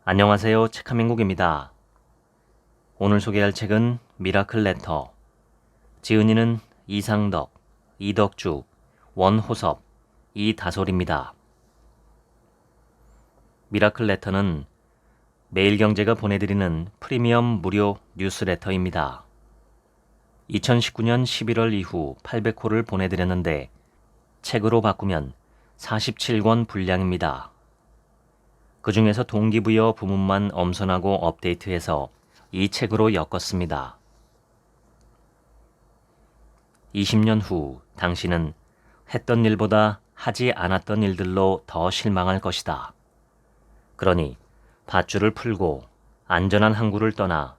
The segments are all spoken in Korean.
안녕하세요. 책한민국입니다. 오늘 소개할 책은 미라클 레터. 지은이는 이상덕, 이덕주, 원호섭, 이다솔입니다. 미라클 레터는 매일경제가 보내드리는 프리미엄 무료 뉴스레터입니다. 2019년 11월 이후 800호를 보내드렸는데 책으로 바꾸면 47권 분량입니다. 그 중에서 동기부여 부문만 엄선하고 업데이트해서 이 책으로 엮었습니다. 20년 후 당신은 했던 일보다 하지 않았던 일들로 더 실망할 것이다. 그러니 밧줄을 풀고 안전한 항구를 떠나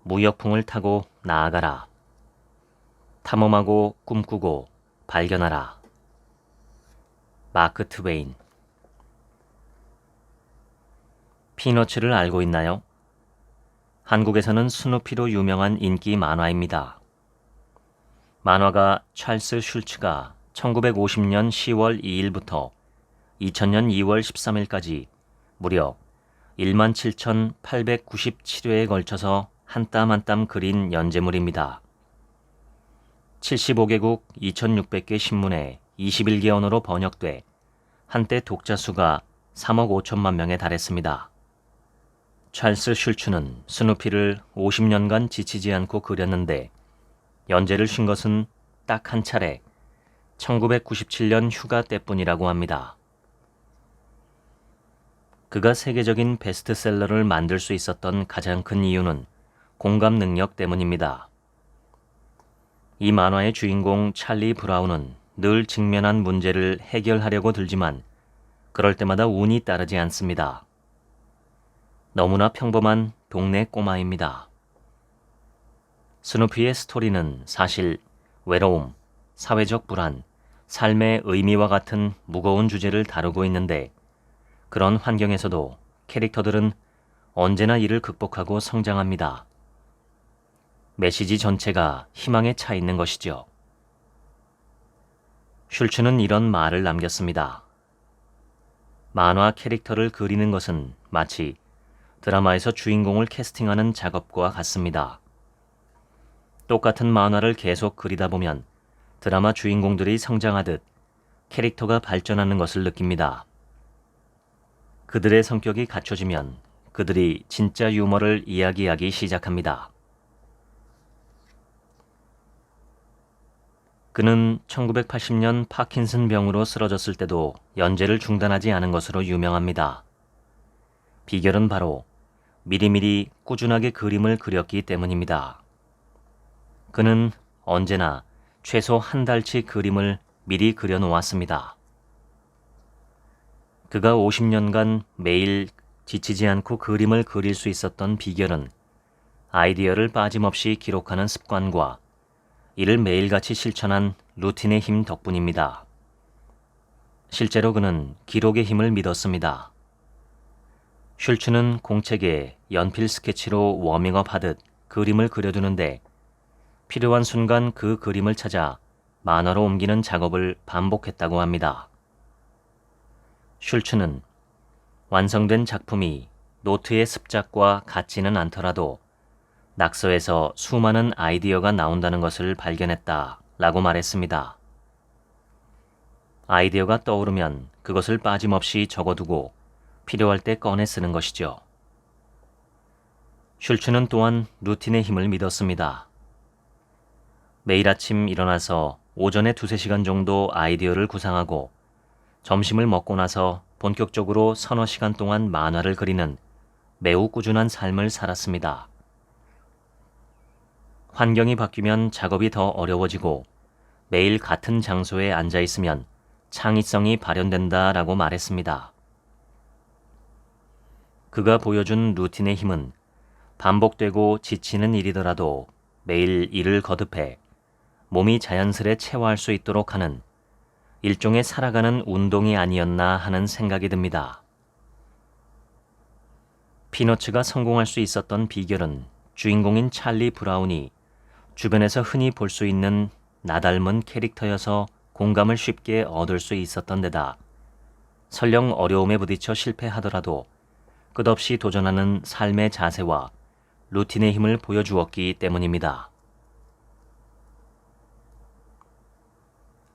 무역풍을 타고 나아가라. 탐험하고 꿈꾸고 발견하라. 마크 트웨인. 피너츠를 알고 있나요? 한국에서는 스누피로 유명한 인기 만화입니다. 만화가 찰스 슐츠가 1950년 10월 2일부터 2000년 2월 13일까지 무려 17,897회에 걸쳐서 한 땀 한 땀 그린 연재물입니다. 75개국 2,600개 신문에 21개 언어로 번역돼 한때 독자 수가 3억 5천만 명에 달했습니다. 찰스 슐츠는 스누피를 50년간 지치지 않고 그렸는데 연재를 쉰 것은 딱 한 차례 1997년 휴가 때뿐이라고 합니다. 그가 세계적인 베스트셀러를 만들 수 있었던 가장 큰 이유는 공감 능력 때문입니다. 이 만화의 주인공 찰리 브라운은 늘 직면한 문제를 해결하려고 들지만 그럴 때마다 운이 따르지 않습니다. 너무나 평범한 동네 꼬마입니다. 스누피의 스토리는 사실 외로움, 사회적 불안, 삶의 의미와 같은 무거운 주제를 다루고 있는데 그런 환경에서도 캐릭터들은 언제나 이를 극복하고 성장합니다. 메시지 전체가 희망에 차 있는 것이죠. 슐츠는 이런 말을 남겼습니다. 만화 캐릭터를 그리는 것은 마치 드라마에서 주인공을 캐스팅하는 작업과 같습니다. 똑같은 만화를 계속 그리다 보면 드라마 주인공들이 성장하듯 캐릭터가 발전하는 것을 느낍니다. 그들의 성격이 갖춰지면 그들이 진짜 유머를 이야기하기 시작합니다. 그는 1980년 파킨슨 병으로 쓰러졌을 때도 연재를 중단하지 않은 것으로 유명합니다. 비결은 바로 미리미리 꾸준하게 그림을 그렸기 때문입니다. 그는 언제나 최소 한 달치 그림을 미리 그려놓았습니다. 그가 50년간 매일 지치지 않고 그림을 그릴 수 있었던 비결은 아이디어를 빠짐없이 기록하는 습관과 이를 매일같이 실천한 루틴의 힘 덕분입니다. 실제로 그는 기록의 힘을 믿었습니다. 슐츠는 공책에 연필 스케치로 워밍업 하듯 그림을 그려두는데 필요한 순간 그 그림을 찾아 만화로 옮기는 작업을 반복했다고 합니다. 슐츠는 완성된 작품이 노트의 습작과 같지는 않더라도 낙서에서 수많은 아이디어가 나온다는 것을 발견했다라고 말했습니다. 아이디어가 떠오르면 그것을 빠짐없이 적어두고 필요할 때 꺼내 쓰는 것이죠. 슐츠는 또한 루틴의 힘을 믿었습니다. 매일 아침 일어나서 오전에 2-3시간 정도 아이디어를 구상하고 점심을 먹고 나서 본격적으로 서너 시간 동안 만화를 그리는 매우 꾸준한 삶을 살았습니다. 환경이 바뀌면 작업이 더 어려워지고 매일 같은 장소에 앉아 있으면 창의성이 발현된다라고 말했습니다. 그가 보여준 루틴의 힘은 반복되고 지치는 일이더라도 매일 일을 거듭해 몸이 자연스레 체화할 수 있도록 하는 일종의 살아가는 운동이 아니었나 하는 생각이 듭니다. 피너츠가 성공할 수 있었던 비결은 주인공인 찰리 브라운이 주변에서 흔히 볼 수 있는 나 닮은 캐릭터여서 공감을 쉽게 얻을 수 있었던 데다 설령 어려움에 부딪혀 실패하더라도 끝없이 도전하는 삶의 자세와 루틴의 힘을 보여주었기 때문입니다.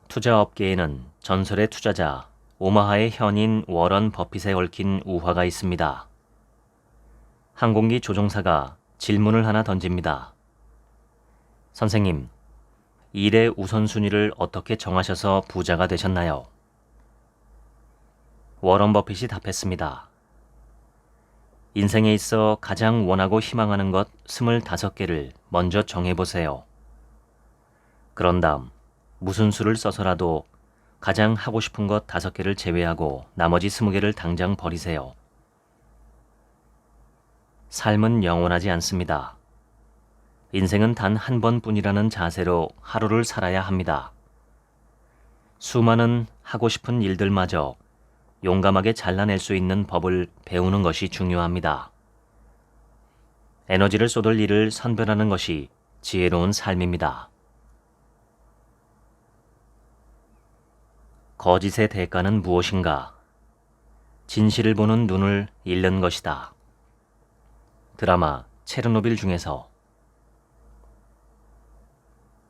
투자업계에는 전설의 투자자 오마하의 현인 워런 버핏에 얽힌 우화가 있습니다. 항공기 조종사가 질문을 하나 던집니다. 선생님, 일의 우선순위를 어떻게 정하셔서 부자가 되셨나요? 워런 버핏이 답했습니다. 인생에 있어 가장 원하고 희망하는 것 25개를 먼저 정해보세요. 그런 다음 무슨 수를 써서라도 가장 하고 싶은 것 5개를 제외하고 나머지 20개를 당장 버리세요. 삶은 영원하지 않습니다. 인생은 단 한 번뿐이라는 자세로 하루를 살아야 합니다. 수많은 하고 싶은 일들마저 용감하게 잘라낼 수 있는 법을 배우는 것이 중요합니다. 에너지를 쏟을 일을 선별하는 것이 지혜로운 삶입니다. 거짓의 대가는 무엇인가? 진실을 보는 눈을 잃는 것이다. 드라마 체르노빌 중에서.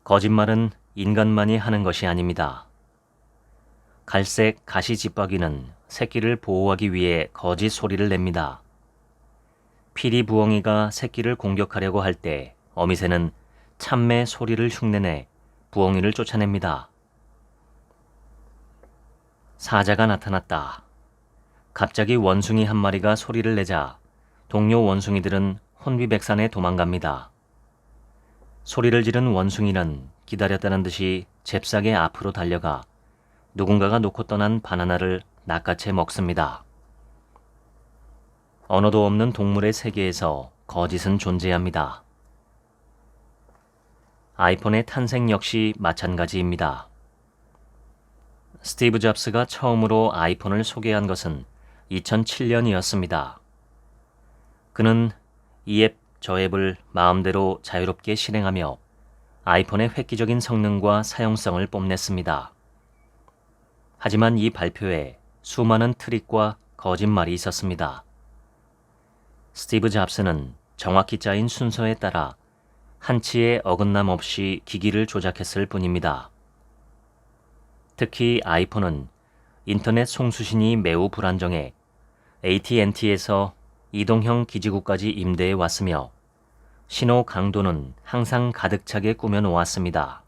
거짓말은 인간만이 하는 것이 아닙니다. 갈색 가시집박이는 새끼를 보호하기 위해 거짓 소리를 냅니다. 피리 부엉이가 새끼를 공격하려고 할 때 어미새는 참매 소리를 흉내내 부엉이를 쫓아냅니다. 사자가 나타났다. 갑자기 원숭이 한 마리가 소리를 내자 동료 원숭이들은 혼비백산에 도망갑니다. 소리를 지른 원숭이는 기다렸다는 듯이 잽싸게 앞으로 달려가 누군가가 놓고 떠난 바나나를 낚아채 먹습니다. 언어도 없는 동물의 세계에서 거짓은 존재합니다. 아이폰의 탄생 역시 마찬가지입니다. 스티브 잡스가 처음으로 아이폰을 소개한 것은 2007년이었습니다. 그는 이 앱, 저 앱을 마음대로 자유롭게 실행하며 아이폰의 획기적인 성능과 사용성을 뽐냈습니다. 하지만 이 발표에 수많은 트릭과 거짓말이 있었습니다. 스티브 잡스는 정확히 짜인 순서에 따라 한치의 어긋남 없이 기기를 조작했을 뿐입니다. 특히 아이폰은 인터넷 송수신이 매우 불안정해 AT&T에서 이동형 기지국까지 임대해 왔으며 신호 강도는 항상 가득 차게 꾸며 놓았습니다.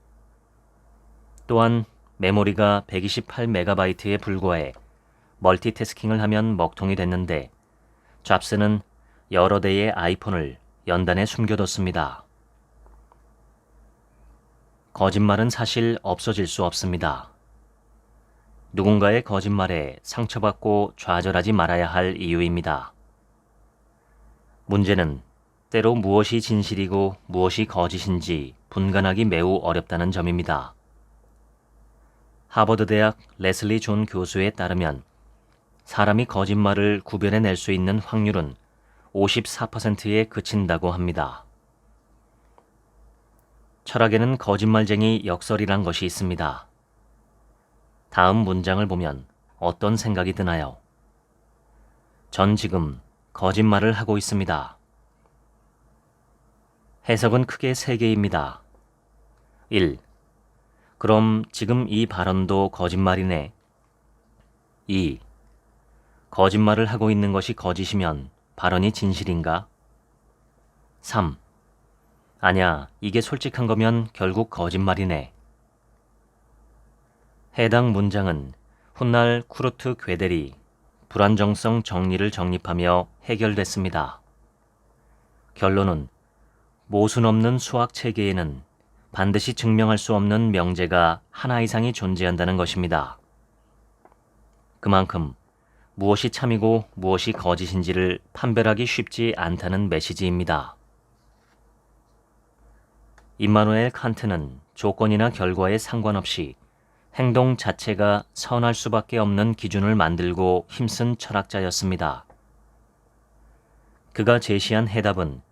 또한 메모리가 128MB에 불과해 멀티태스킹을 하면 먹통이 됐는데 잡스는 여러 대의 아이폰을 연단에 숨겨뒀습니다. 거짓말은 사실 없어질 수 없습니다. 누군가의 거짓말에 상처받고 좌절하지 말아야 할 이유입니다. 문제는 때로 무엇이 진실이고 무엇이 거짓인지 분간하기 매우 어렵다는 점입니다. 하버드 대학 레슬리 존 교수에 따르면 사람이 거짓말을 구별해낼 수 있는 확률은 54%에 그친다고 합니다. 철학에는 거짓말쟁이 역설이란 것이 있습니다. 다음 문장을 보면 어떤 생각이 드나요? 전 지금 거짓말을 하고 있습니다. 해석은 크게 3개입니다. 1. 그럼 지금 이 발언도 거짓말이네. 2. 거짓말을 하고 있는 것이 거짓이면 발언이 진실인가? 3. 아냐, 이게 솔직한 거면 결국 거짓말이네. 해당 문장은 훗날 쿠르트 괴델이 불안정성 정리를 정립하며 해결됐습니다. 결론은 모순 없는 수학 체계에는 반드시 증명할 수 없는 명제가 하나 이상이 존재한다는 것입니다. 그만큼 무엇이 참이고 무엇이 거짓인지를 판별하기 쉽지 않다는 메시지입니다. 임마누엘 칸트는 조건이나 결과에 상관없이 행동 자체가 선할 수밖에 없는 기준을 만들고 힘쓴 철학자였습니다. 그가 제시한 해답은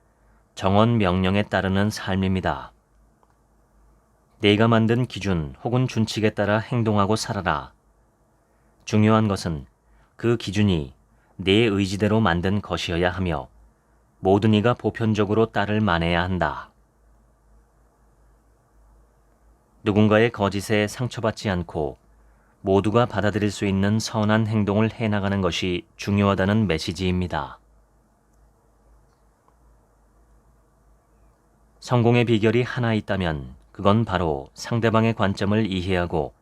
정원 명령에 따르는 삶입니다. 내가 만든 기준 혹은 준칙에 따라 행동하고 살아라. 중요한 것은 그 기준이 네 의지대로 만든 것이어야 하며 모든 이가 보편적으로 따를 만해야 한다. 누군가의 거짓에 상처받지 않고 모두가 받아들일 수 있는 선한 행동을 해나가는 것이 중요하다는 메시지입니다. 성공의 비결이 하나 있다면 그건 바로 상대방의 관점을 이해하고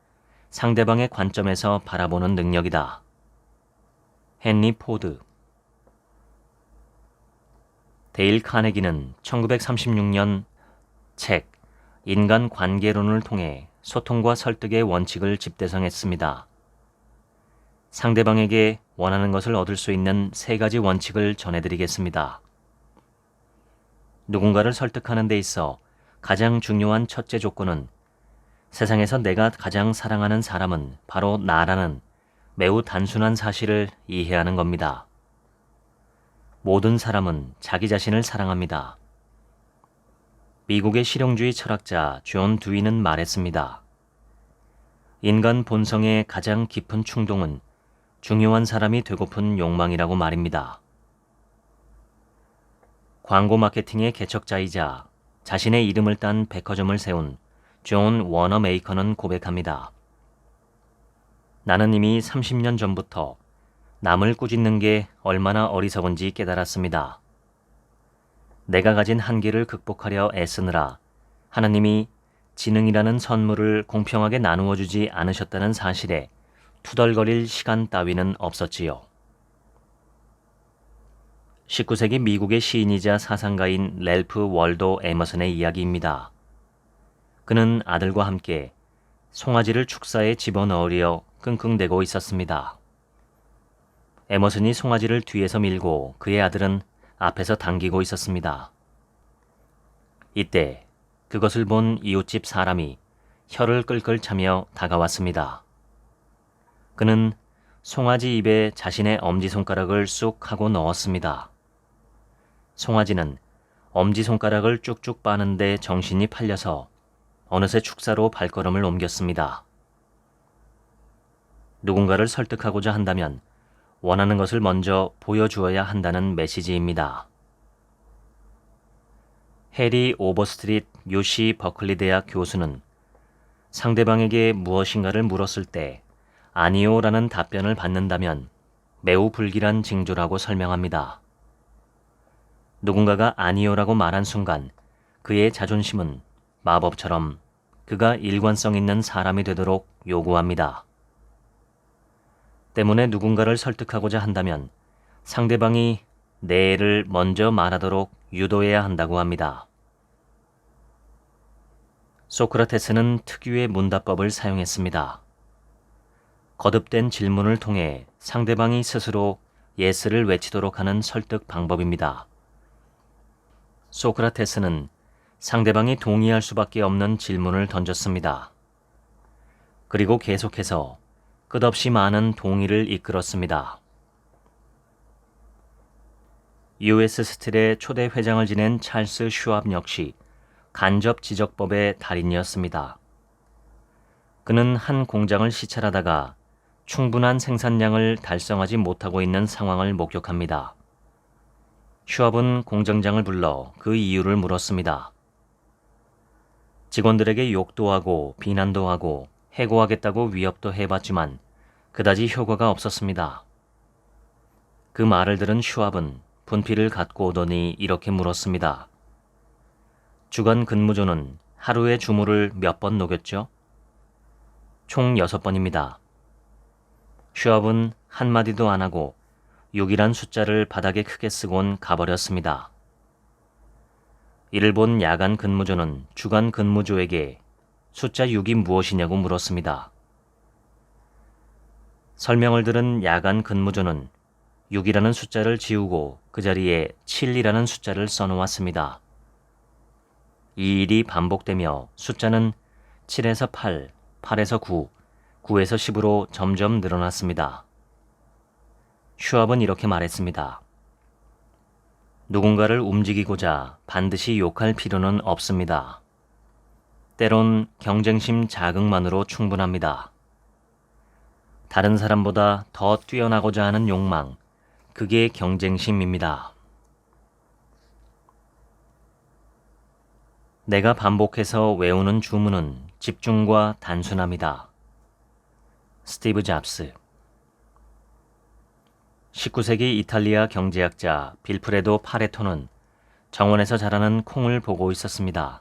상대방의 관점에서 바라보는 능력이다. 헨리 포드. 데일 카네기는 1936년 책 인간 관계론을 통해 소통과 설득의 원칙을 집대성했습니다. 상대방에게 원하는 것을 얻을 수 있는 3가지 원칙을 전해드리겠습니다. 누군가를 설득하는 데 있어 가장 중요한 첫째 조건은 세상에서 내가 가장 사랑하는 사람은 바로 나라는 매우 단순한 사실을 이해하는 겁니다. 모든 사람은 자기 자신을 사랑합니다. 미국의 실용주의 철학자 존 듀이는 말했습니다. 인간 본성의 가장 깊은 충동은 중요한 사람이 되고픈 욕망이라고 말입니다. 광고 마케팅의 개척자이자 자신의 이름을 딴 백화점을 세운 존 워너메이커는 고백합니다. 나는 이미 30년 전부터 남을 꾸짖는 게 얼마나 어리석은지 깨달았습니다. 내가 가진 한계를 극복하려 애쓰느라 하나님이 지능이라는 선물을 공평하게 나누어 주지 않으셨다는 사실에 투덜거릴 시간 따위는 없었지요. 19세기 미국의 시인이자 사상가인 랠프 월도 에머슨의 이야기입니다. 그는 아들과 함께 송아지를 축사에 집어넣으려 끙끙대고 있었습니다. 에머슨이 송아지를 뒤에서 밀고 그의 아들은 앞에서 당기고 있었습니다. 이때 그것을 본 이웃집 사람이 혀를 끌끌 차며 다가왔습니다. 그는 송아지 입에 자신의 엄지손가락을 쑥 하고 넣었습니다. 송아지는 엄지손가락을 쭉쭉 빠는데 정신이 팔려서 어느새 축사로 발걸음을 옮겼습니다. 누군가를 설득하고자 한다면 원하는 것을 먼저 보여주어야 한다는 메시지입니다. 해리 오버스트릿 UC 버클리 대학 교수는 상대방에게 무엇인가를 물었을 때 아니요라는 답변을 받는다면 매우 불길한 징조라고 설명합니다. 누군가가 아니요라고 말한 순간 그의 자존심은 마법처럼 그가 일관성 있는 사람이 되도록 요구합니다. 때문에 누군가를 설득하고자 한다면 상대방이 네를 먼저 말하도록 유도해야 한다고 합니다. 소크라테스는 특유의 문답법을 사용했습니다. 거듭된 질문을 통해 상대방이 스스로 예스를 외치도록 하는 설득 방법입니다. 소크라테스는 상대방이 동의할 수밖에 없는 질문을 던졌습니다. 그리고 계속해서 끝없이 많은 동의를 이끌었습니다. US 스틸의 초대 회장을 지낸 찰스 슈왑 역시 간접 지적법의 달인이었습니다. 그는 한 공장을 시찰하다가 충분한 생산량을 달성하지 못하고 있는 상황을 목격합니다. 슈왑은 공장장을 불러 그 이유를 물었습니다. 직원들에게 욕도 하고 비난도 하고 해고하겠다고 위협도 해봤지만 그다지 효과가 없었습니다. 그 말을 들은 슈왑은 분필을 갖고 오더니 이렇게 물었습니다. 주간 근무조는 하루에 주물을 몇 번 녹였죠? 총 6번입니다. 슈왑은 한마디도 안 하고 6이란 숫자를 바닥에 크게 쓰곤 가버렸습니다. 이를 본 야간 근무조는 주간 근무조에게 숫자 6이 무엇이냐고 물었습니다. 설명을 들은 야간 근무조는 6이라는 숫자를 지우고 그 자리에 7이라는 숫자를 써놓았습니다. 이 일이 반복되며 숫자는 7에서 8, 8에서 9, 9에서 10으로 점점 늘어났습니다. 슈왑은 이렇게 말했습니다. 누군가를 움직이고자 반드시 욕할 필요는 없습니다. 때론 경쟁심 자극만으로 충분합니다. 다른 사람보다 더 뛰어나고자 하는 욕망, 그게 경쟁심입니다. 내가 반복해서 외우는 주문은 집중과 단순함이다. 스티브 잡스. 19세기 이탈리아 경제학자 빌프레도 파레토는 정원에서 자라는 콩을 보고 있었습니다.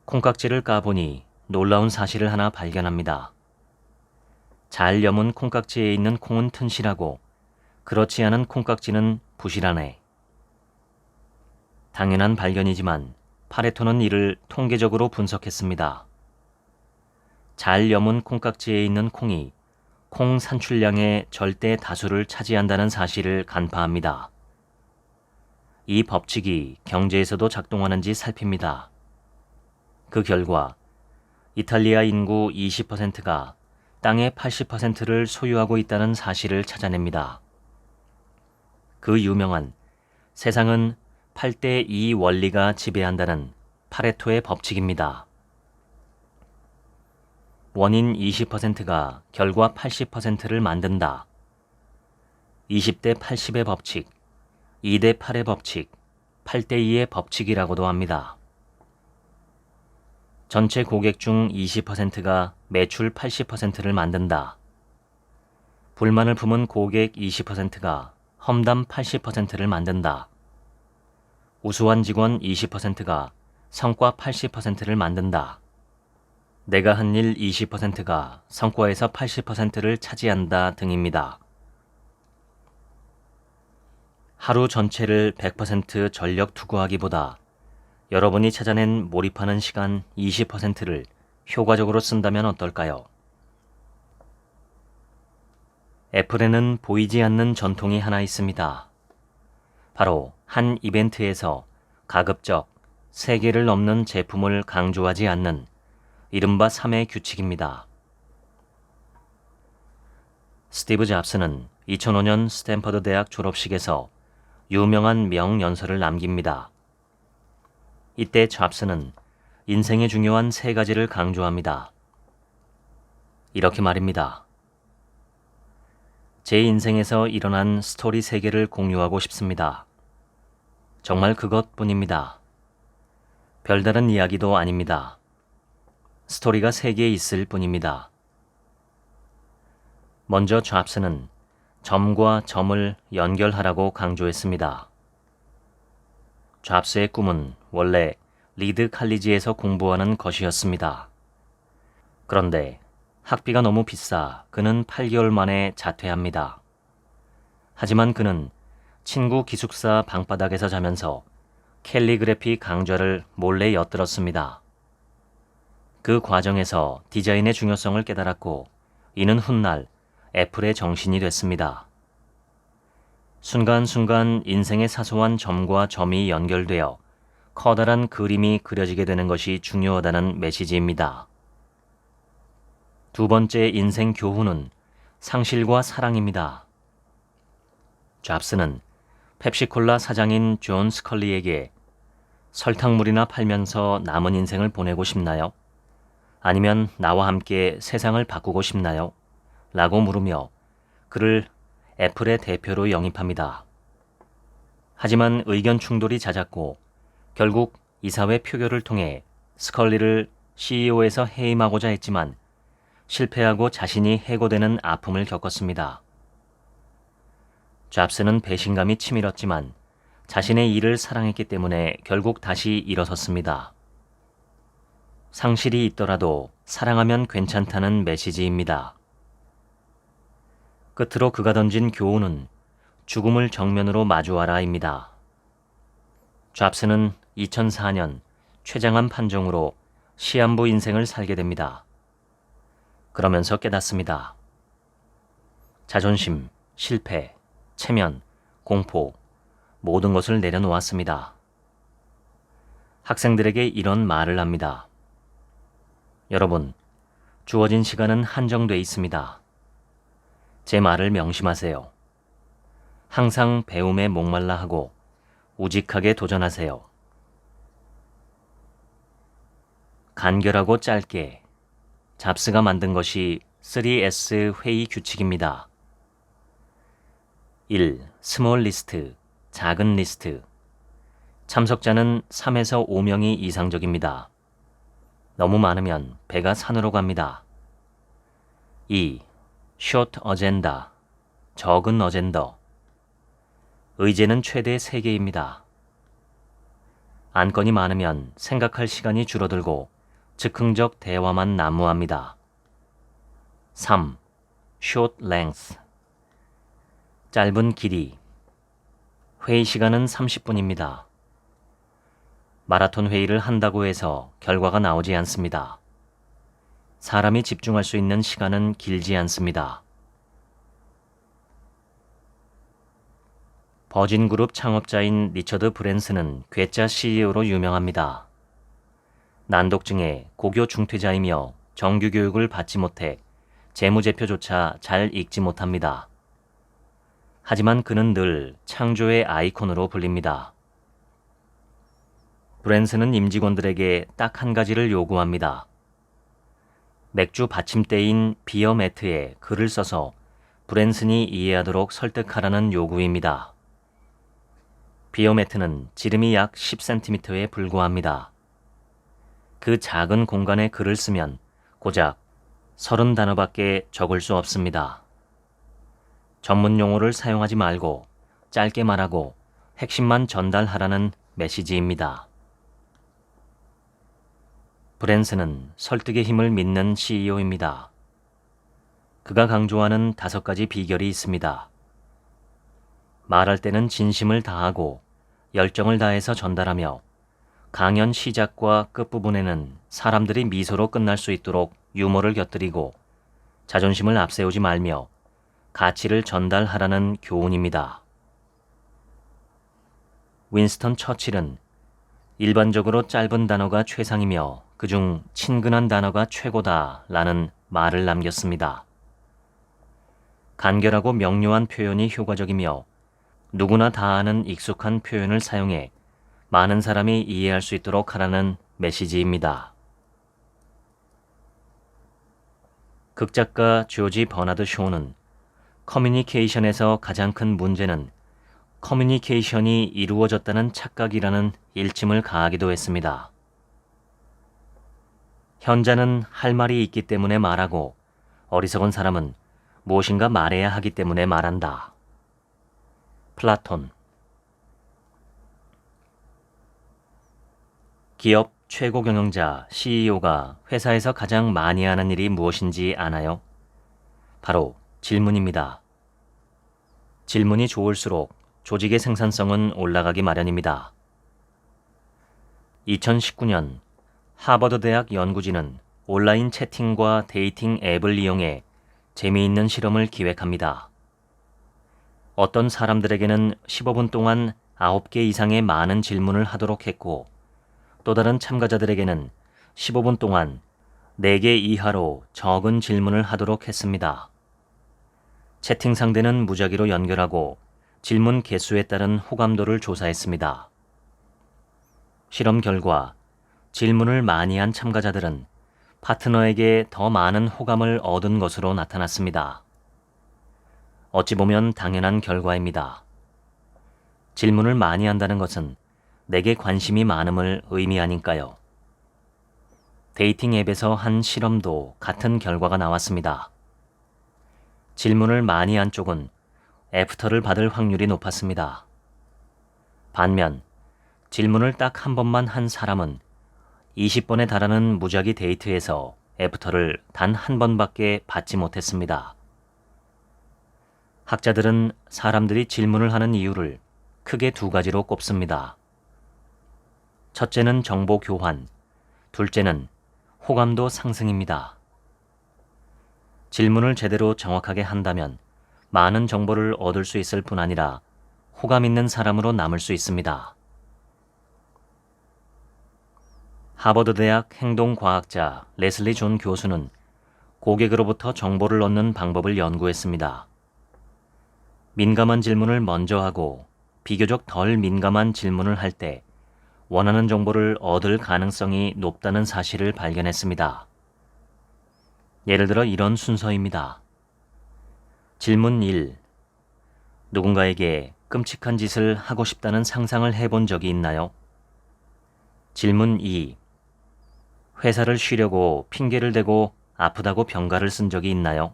콩깍지를 까보니 놀라운 사실을 하나 발견합니다. 잘 여문 콩깍지에 있는 콩은 튼실하고 그렇지 않은 콩깍지는 부실하네. 당연한 발견이지만 파레토는 이를 통계적으로 분석했습니다. 잘 여문 콩깍지에 있는 콩이 콩 산출량의 절대 다수를 차지한다는 사실을 간파합니다. 이 법칙이 경제에서도 작동하는지 살핍니다. 그 결과 이탈리아 인구 20%가 땅의 80%를 소유하고 있다는 사실을 찾아냅니다. 그 유명한 세상은 8대2 원리가 지배한다는 파레토의 법칙입니다. 원인 20%가 결과 80%를 만든다. 20대 80의 법칙, 2대 8의 법칙, 8대2의 법칙이라고도 합니다. 전체 고객 중 20%가 매출 80%를 만든다. 불만을 품은 고객 20%가 험담 80%를 만든다. 우수한 직원 20%가 성과 80%를 만든다. 내가 한 일 20%가 성과에서 80%를 차지한다 등입니다. 하루 전체를 100% 전력 투구하기보다 여러분이 찾아낸 몰입하는 시간 20%를 효과적으로 쓴다면 어떨까요? 애플에는 보이지 않는 전통이 하나 있습니다. 바로 한 이벤트에서 가급적 세계를 넘는 제품을 강조하지 않는 이른바 3의 규칙입니다. 스티브 잡스는 2005년 스탠퍼드 대학 졸업식에서 유명한 명연설을 남깁니다. 이때 잡스는 인생의 중요한 3가지를 강조합니다. 이렇게 말입니다. 제 인생에서 일어난 스토리 3개를 공유하고 싶습니다. 정말 그것뿐입니다. 별다른 이야기도 아닙니다. 스토리가 3개 있을 뿐입니다. 먼저 잡스는 점과 점을 연결하라고 강조했습니다. 잡스의 꿈은 원래 리드 칼리지에서 공부하는 것이었습니다. 그런데 학비가 너무 비싸 그는 8개월 만에 자퇴합니다. 하지만 그는 친구 기숙사 방바닥에서 자면서 캘리그래피 강좌를 몰래 엿들었습니다. 그 과정에서 디자인의 중요성을 깨달았고 이는 훗날 애플의 정신이 됐습니다. 순간순간 인생의 사소한 점과 점이 연결되어 커다란 그림이 그려지게 되는 것이 중요하다는 메시지입니다. 두 번째 인생 교훈은 상실과 사랑입니다. 잡스는 펩시콜라 사장인 존 스컬리에게 설탕물이나 팔면서 남은 인생을 보내고 싶나요? 아니면 나와 함께 세상을 바꾸고 싶나요? 라고 물으며 그를 애플의 대표로 영입합니다. 하지만 의견 충돌이 잦았고 결국 이사회 표결을 통해 스컬리를 CEO에서 해임하고자 했지만 실패하고 자신이 해고되는 아픔을 겪었습니다. 잡스는 배신감이 치밀었지만 자신의 일을 사랑했기 때문에 결국 다시 일어섰습니다. 상실이 있더라도 사랑하면 괜찮다는 메시지입니다. 끝으로 그가 던진 교훈은 죽음을 정면으로 마주하라입니다. 잡스는 2004년 췌장암 판정으로 시한부 인생을 살게 됩니다. 그러면서 깨닫습니다. 자존심, 실패, 체면, 공포, 모든 것을 내려놓았습니다. 학생들에게 이런 말을 합니다. 여러분, 주어진 시간은 한정돼 있습니다. 제 말을 명심하세요. 항상 배움에 목말라 하고 우직하게 도전하세요. 간결하고 짧게 잡스가 만든 것이 3S 회의 규칙입니다. 1. 스몰 리스트, 작은 리스트. 참석자는 3에서 5명이 이상적입니다. 너무 많으면 배가 산으로 갑니다. 2. 숏 어젠다, 적은 어젠더. 의제는 최대 3개입니다. 안건이 많으면 생각할 시간이 줄어들고 즉흥적 대화만 난무합니다. 3. short length, 짧은 길이. 회의 시간은 30분입니다. 마라톤 회의를 한다고 해서 결과가 나오지 않습니다. 사람이 집중할 수 있는 시간은 길지 않습니다. 버진그룹 창업자인 리처드 브랜슨은 괴짜 CEO로 유명합니다. 난독증에 고교 중퇴자이며 정규교육을 받지 못해 재무제표조차 잘 읽지 못합니다. 하지만 그는 늘 창조의 아이콘으로 불립니다. 브랜슨은 임직원들에게 딱 한 가지를 요구합니다. 맥주 받침대인 비어 매트에 글을 써서 브랜슨이 이해하도록 설득하라는 요구입니다. 비어 매트는 지름이 약 10cm에 불과합니다. 그 작은 공간에 글을 쓰면 고작 30단어밖에 적을 수 없습니다. 전문 용어를 사용하지 말고 짧게 말하고 핵심만 전달하라는 메시지입니다. 브랜슨은 설득의 힘을 믿는 CEO입니다. 그가 강조하는 5가지 비결이 있습니다. 말할 때는 진심을 다하고 열정을 다해서 전달하며 강연 시작과 끝부분에는 사람들이 미소로 끝날 수 있도록 유머를 곁들이고 자존심을 앞세우지 말며 가치를 전달하라는 교훈입니다. 윈스턴 처칠은 일반적으로 짧은 단어가 최상이며 그중 친근한 단어가 최고다 라는 말을 남겼습니다. 간결하고 명료한 표현이 효과적이며 누구나 다 아는 익숙한 표현을 사용해 많은 사람이 이해할 수 있도록 하라는 메시지입니다. 극작가 조지 버나드 쇼는 커뮤니케이션에서 가장 큰 문제는 커뮤니케이션이 이루어졌다는 착각이라는 일침을 가하기도 했습니다. 현자는 할 말이 있기 때문에 말하고 어리석은 사람은 무엇인가 말해야 하기 때문에 말한다. 플라톤. 기업 최고 경영자 CEO가 회사에서 가장 많이 하는 일이 무엇인지 아나요? 바로 질문입니다. 질문이 좋을수록 조직의 생산성은 올라가기 마련입니다. 2019년 하버드 대학 연구진은 온라인 채팅과 데이팅 앱을 이용해 재미있는 실험을 기획합니다. 어떤 사람들에게는 15분 동안 9개 이상의 많은 질문을 하도록 했고 또 다른 참가자들에게는 15분 동안 4개 이하로 적은 질문을 하도록 했습니다. 채팅 상대는 무작위로 연결하고 질문 개수에 따른 호감도를 조사했습니다. 실험 결과 질문을 많이 한 참가자들은 파트너에게 더 많은 호감을 얻은 것으로 나타났습니다. 어찌 보면 당연한 결과입니다. 질문을 많이 한다는 것은 내게 관심이 많음을 의미하니까요. 데이팅 앱에서 한 실험도 같은 결과가 나왔습니다. 질문을 많이 한 쪽은 애프터를 받을 확률이 높았습니다. 반면 질문을 딱 한 번만 한 사람은 20번에 달하는 무작위 데이트에서 애프터를 단 한 번밖에 받지 못했습니다. 학자들은 사람들이 질문을 하는 이유를 크게 2가지로 꼽습니다. 첫째는 정보 교환, 둘째는 호감도 상승입니다. 질문을 제대로 정확하게 한다면 많은 정보를 얻을 수 있을 뿐 아니라 호감 있는 사람으로 남을 수 있습니다. 하버드 대학 행동과학자 레슬리 존 교수는 고객으로부터 정보를 얻는 방법을 연구했습니다. 민감한 질문을 먼저 하고 비교적 덜 민감한 질문을 할 때 원하는 정보를 얻을 가능성이 높다는 사실을 발견했습니다. 예를 들어 이런 순서입니다. 질문 1. 누군가에게 끔찍한 짓을 하고 싶다는 상상을 해본 적이 있나요? 질문 2. 회사를 쉬려고 핑계를 대고 아프다고 병가를 쓴 적이 있나요?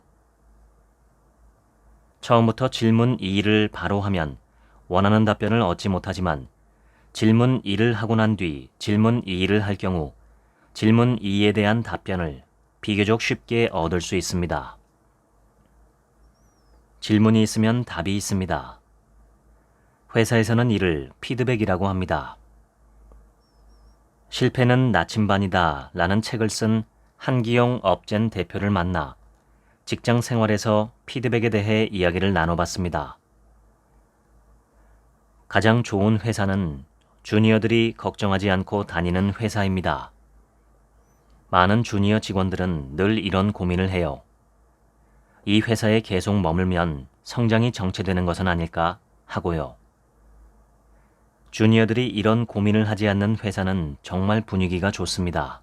처음부터 질문 2를 바로 하면 원하는 답변을 얻지 못하지만 질문 1을 하고 난 뒤 질문 2를 할 경우 질문 2에 대한 답변을 비교적 쉽게 얻을 수 있습니다. 질문이 있으면 답이 있습니다. 회사에서는 이를 피드백이라고 합니다. 실패는 나침반이다 라는 책을 쓴 한기용 업젠 대표를 만나 직장 생활에서 피드백에 대해 이야기를 나눠봤습니다. 가장 좋은 회사는 주니어들이 걱정하지 않고 다니는 회사입니다. 많은 주니어 직원들은 늘 이런 고민을 해요. 이 회사에 계속 머물면 성장이 정체되는 것은 아닐까 하고요. 주니어들이 이런 고민을 하지 않는 회사는 정말 분위기가 좋습니다.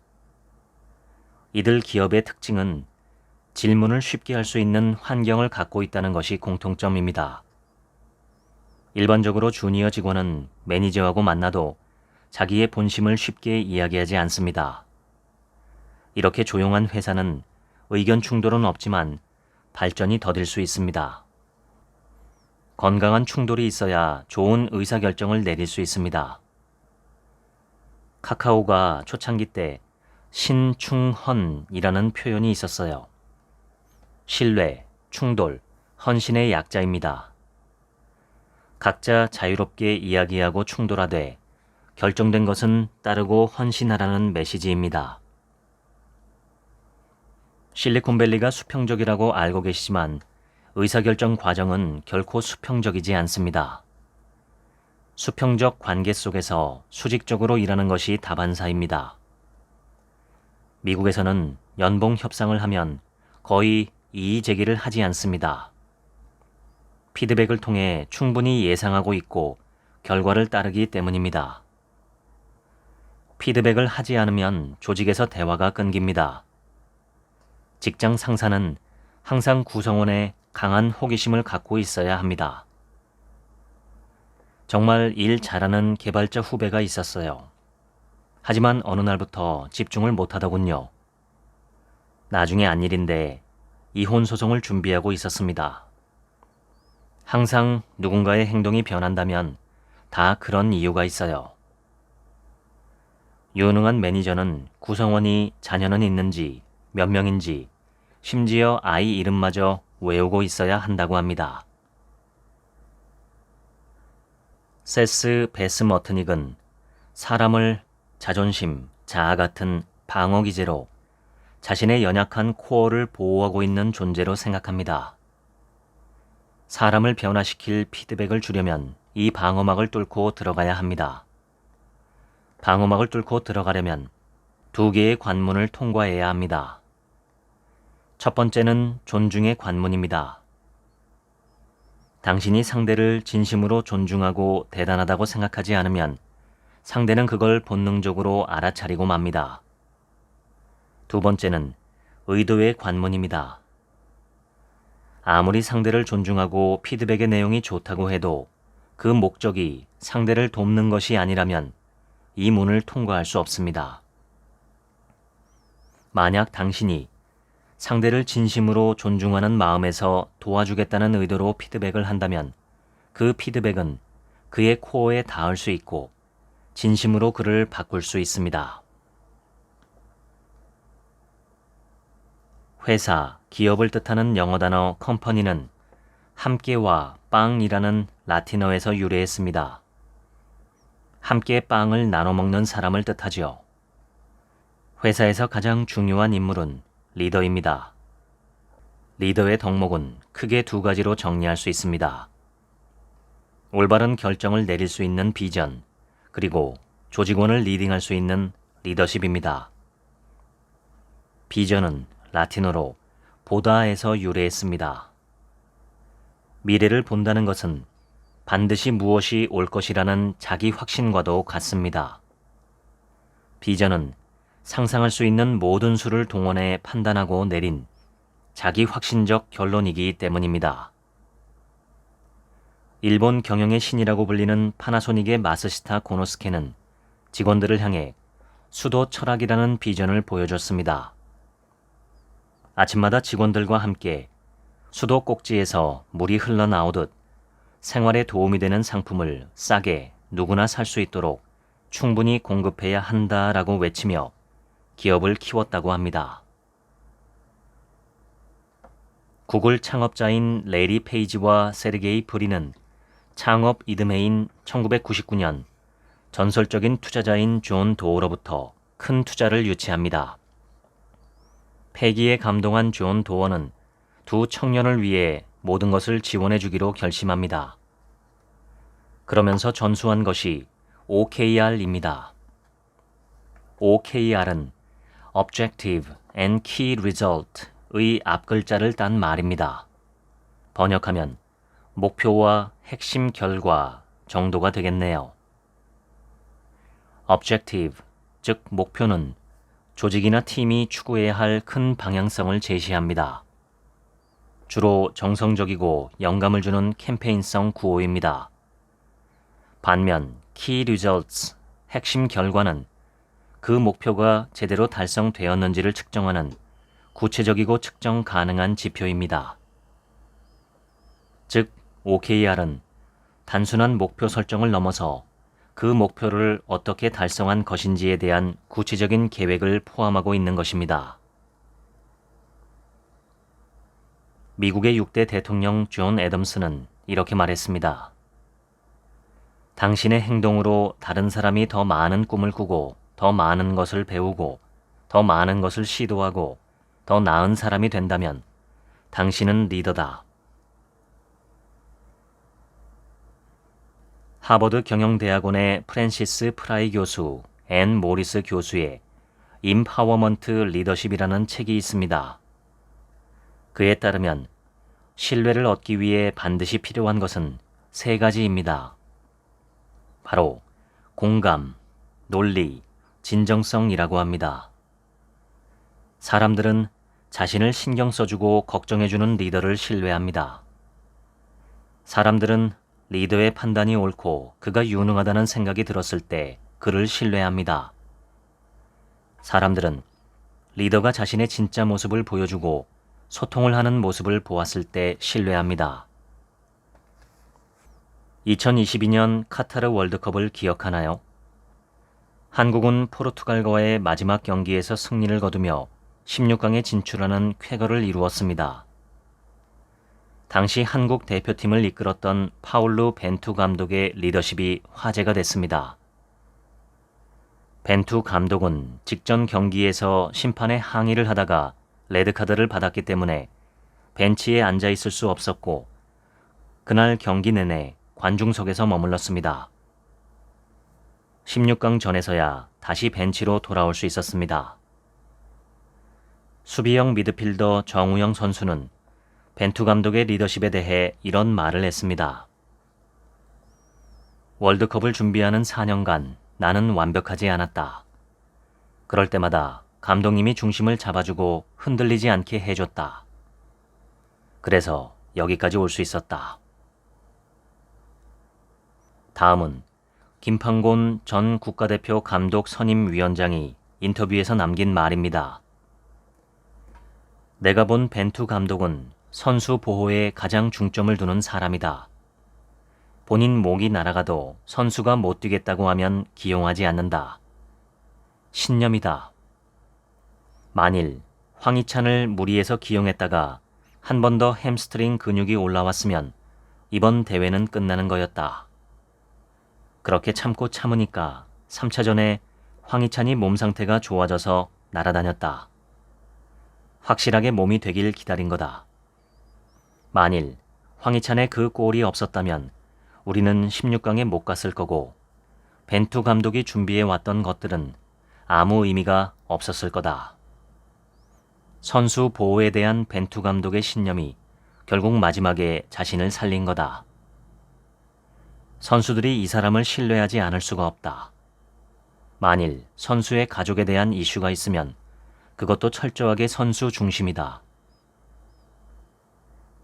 이들 기업의 특징은 질문을 쉽게 할 수 있는 환경을 갖고 있다는 것이 공통점입니다. 일반적으로 주니어 직원은 매니저하고 만나도 자기의 본심을 쉽게 이야기하지 않습니다. 이렇게 조용한 회사는 의견 충돌은 없지만 발전이 더딜 수 있습니다. 건강한 충돌이 있어야 좋은 의사결정을 내릴 수 있습니다. 카카오가 초창기 때 신충헌이라는 표현이 있었어요. 신뢰, 충돌, 헌신의 약자입니다. 각자 자유롭게 이야기하고 충돌하되 결정된 것은 따르고 헌신하라는 메시지입니다. 실리콘밸리가 수평적이라고 알고 계시지만 의사결정 과정은 결코 수평적이지 않습니다. 수평적 관계 속에서 수직적으로 일하는 것이 다반사입니다. 미국에서는 연봉 협상을 하면 거의 이의 제기를 하지 않습니다. 피드백을 통해 충분히 예상하고 있고 결과를 따르기 때문입니다. 피드백을 하지 않으면 조직에서 대화가 끊깁니다. 직장 상사는 항상 구성원의 강한 호기심을 갖고 있어야 합니다. 정말 일 잘하는 개발자 후배가 있었어요. 하지만 어느 날부터 집중을 못하더군요. 나중에 안 일인데 이혼 소송을 준비하고 있었습니다. 항상 누군가의 행동이 변한다면 다 그런 이유가 있어요. 유능한 매니저는 구성원이 자녀는 있는지 몇 명인지 심지어 아이 이름마저 외우고 있어야 한다고 합니다. 세스 베스머트닉은 사람을 자존심, 자아 같은 방어 기제로 자신의 연약한 코어를 보호하고 있는 존재로 생각합니다. 사람을 변화시킬 피드백을 주려면 이 방어막을 뚫고 들어가야 합니다. 방어막을 뚫고 들어가려면 두 개의 관문을 통과해야 합니다. 첫 번째는 존중의 관문입니다. 당신이 상대를 진심으로 존중하고 대단하다고 생각하지 않으면 상대는 그걸 본능적으로 알아차리고 맙니다. 두 번째는 의도의 관문입니다. 아무리 상대를 존중하고 피드백의 내용이 좋다고 해도 그 목적이 상대를 돕는 것이 아니라면 이 문을 통과할 수 없습니다. 만약 당신이 상대를 진심으로 존중하는 마음에서 도와주겠다는 의도로 피드백을 한다면 그 피드백은 그의 코어에 닿을 수 있고 진심으로 그를 바꿀 수 있습니다. 회사, 기업을 뜻하는 영어 단어 컴퍼니는 함께와 빵이라는 라틴어에서 유래했습니다. 함께 빵을 나눠 먹는 사람을 뜻하죠. 회사에서 가장 중요한 인물은 리더입니다. 리더의 덕목은 크게 두 가지로 정리할 수 있습니다. 올바른 결정을 내릴 수 있는 비전, 그리고 조직원을 리딩할 수 있는 리더십입니다. 비전은 라틴어로 보다에서 유래했습니다. 미래를 본다는 것은 반드시 무엇이 올 것이라는 자기 확신과도 같습니다. 비전은 상상할 수 있는 모든 수를 동원해 판단하고 내린 자기 확신적 결론이기 때문입니다. 일본 경영의 신이라고 불리는 파나소닉의 마스시타 고노스케는 직원들을 향해 수도 철학이라는 비전을 보여줬습니다. 아침마다 직원들과 함께 수도 꼭지에서 물이 흘러나오듯 생활에 도움이 되는 상품을 싸게 누구나 살 수 있도록 충분히 공급해야 한다라고 외치며 기업을 키웠다고 합니다. 구글 창업자인 레리 페이지와 세르게이 브린은 창업 이듬해인 1999년 전설적인 투자자인 존 도어로부터 큰 투자를 유치합니다. 패기에 감동한 존 도어는 두 청년을 위해 모든 것을 지원해 주기로 결심합니다. 그러면서 전수한 것이 OKR입니다. OKR은 Objective and Key Result의 앞글자를 딴 말입니다. 번역하면 목표와 핵심 결과 정도가 되겠네요. Objective, 즉 목표는 조직이나 팀이 추구해야 할 큰 방향성을 제시합니다. 주로 정성적이고 영감을 주는 캠페인성 구호입니다. 반면 Key Results, 핵심 결과는 그 목표가 제대로 달성되었는지를 측정하는 구체적이고 측정 가능한 지표입니다. 즉, OKR은 단순한 목표 설정을 넘어서 그 목표를 어떻게 달성한 것인지에 대한 구체적인 계획을 포함하고 있는 것입니다. 미국의 6대 대통령 존 애덤스는 이렇게 말했습니다. 당신의 행동으로 다른 사람이 더 많은 꿈을 꾸고 더 많은 것을 배우고 더 많은 것을 시도하고 더 나은 사람이 된다면 당신은 리더다. 하버드 경영대학원의 프랜시스 프라이 교수, 앤 모리스 교수의 임파워먼트 리더십이라는 책이 있습니다. 그에 따르면 신뢰를 얻기 위해 반드시 필요한 것은 세 가지입니다. 바로 공감, 논리, 진정성이라고 합니다. 사람들은 자신을 신경 써주고 걱정해주는 리더를 신뢰합니다. 사람들은 리더의 판단이 옳고 그가 유능하다는 생각이 들었을 때 그를 신뢰합니다. 사람들은 리더가 자신의 진짜 모습을 보여주고 소통을 하는 모습을 보았을 때 신뢰합니다. 2022년 카타르 월드컵을 기억하나요? 한국은 포르투갈과의 마지막 경기에서 승리를 거두며 16강에 진출하는 쾌거를 이루었습니다. 당시 한국 대표팀을 이끌었던 파울루 벤투 감독의 리더십이 화제가 됐습니다. 벤투 감독은 직전 경기에서 심판에 항의를 하다가 레드카드를 받았기 때문에 벤치에 앉아 있을 수 없었고 그날 경기 내내 관중석에서 머물렀습니다. 16강 전에서야 다시 벤치로 돌아올 수 있었습니다. 수비형 미드필더 정우영 선수는 벤투 감독의 리더십에 대해 이런 말을 했습니다. 월드컵을 준비하는 4년간 나는 완벽하지 않았다. 그럴 때마다 감독님이 중심을 잡아주고 흔들리지 않게 해줬다. 그래서 여기까지 올 수 있었다. 다음은 김판곤 전 국가대표 감독 선임위원장이 인터뷰에서 남긴 말입니다. 내가 본 벤투 감독은 선수 보호에 가장 중점을 두는 사람이다. 본인 목이 날아가도 선수가 못 뛰겠다고 하면 기용하지 않는다. 신념이다. 만일 황희찬을 무리해서 기용했다가 한 번 더 햄스트링 근육이 올라왔으면 이번 대회는 끝나는 거였다. 그렇게 참고 참으니까 3차전에 황희찬이 몸 상태가 좋아져서 날아다녔다. 확실하게 몸이 되길 기다린 거다. 만일 황희찬의 그 골이 없었다면 우리는 16강에 못 갔을 거고 벤투 감독이 준비해 왔던 것들은 아무 의미가 없었을 거다. 선수 보호에 대한 벤투 감독의 신념이 결국 마지막에 자신을 살린 거다. 선수들이 이 사람을 신뢰하지 않을 수가 없다. 만일 선수의 가족에 대한 이슈가 있으면 그것도 철저하게 선수 중심이다.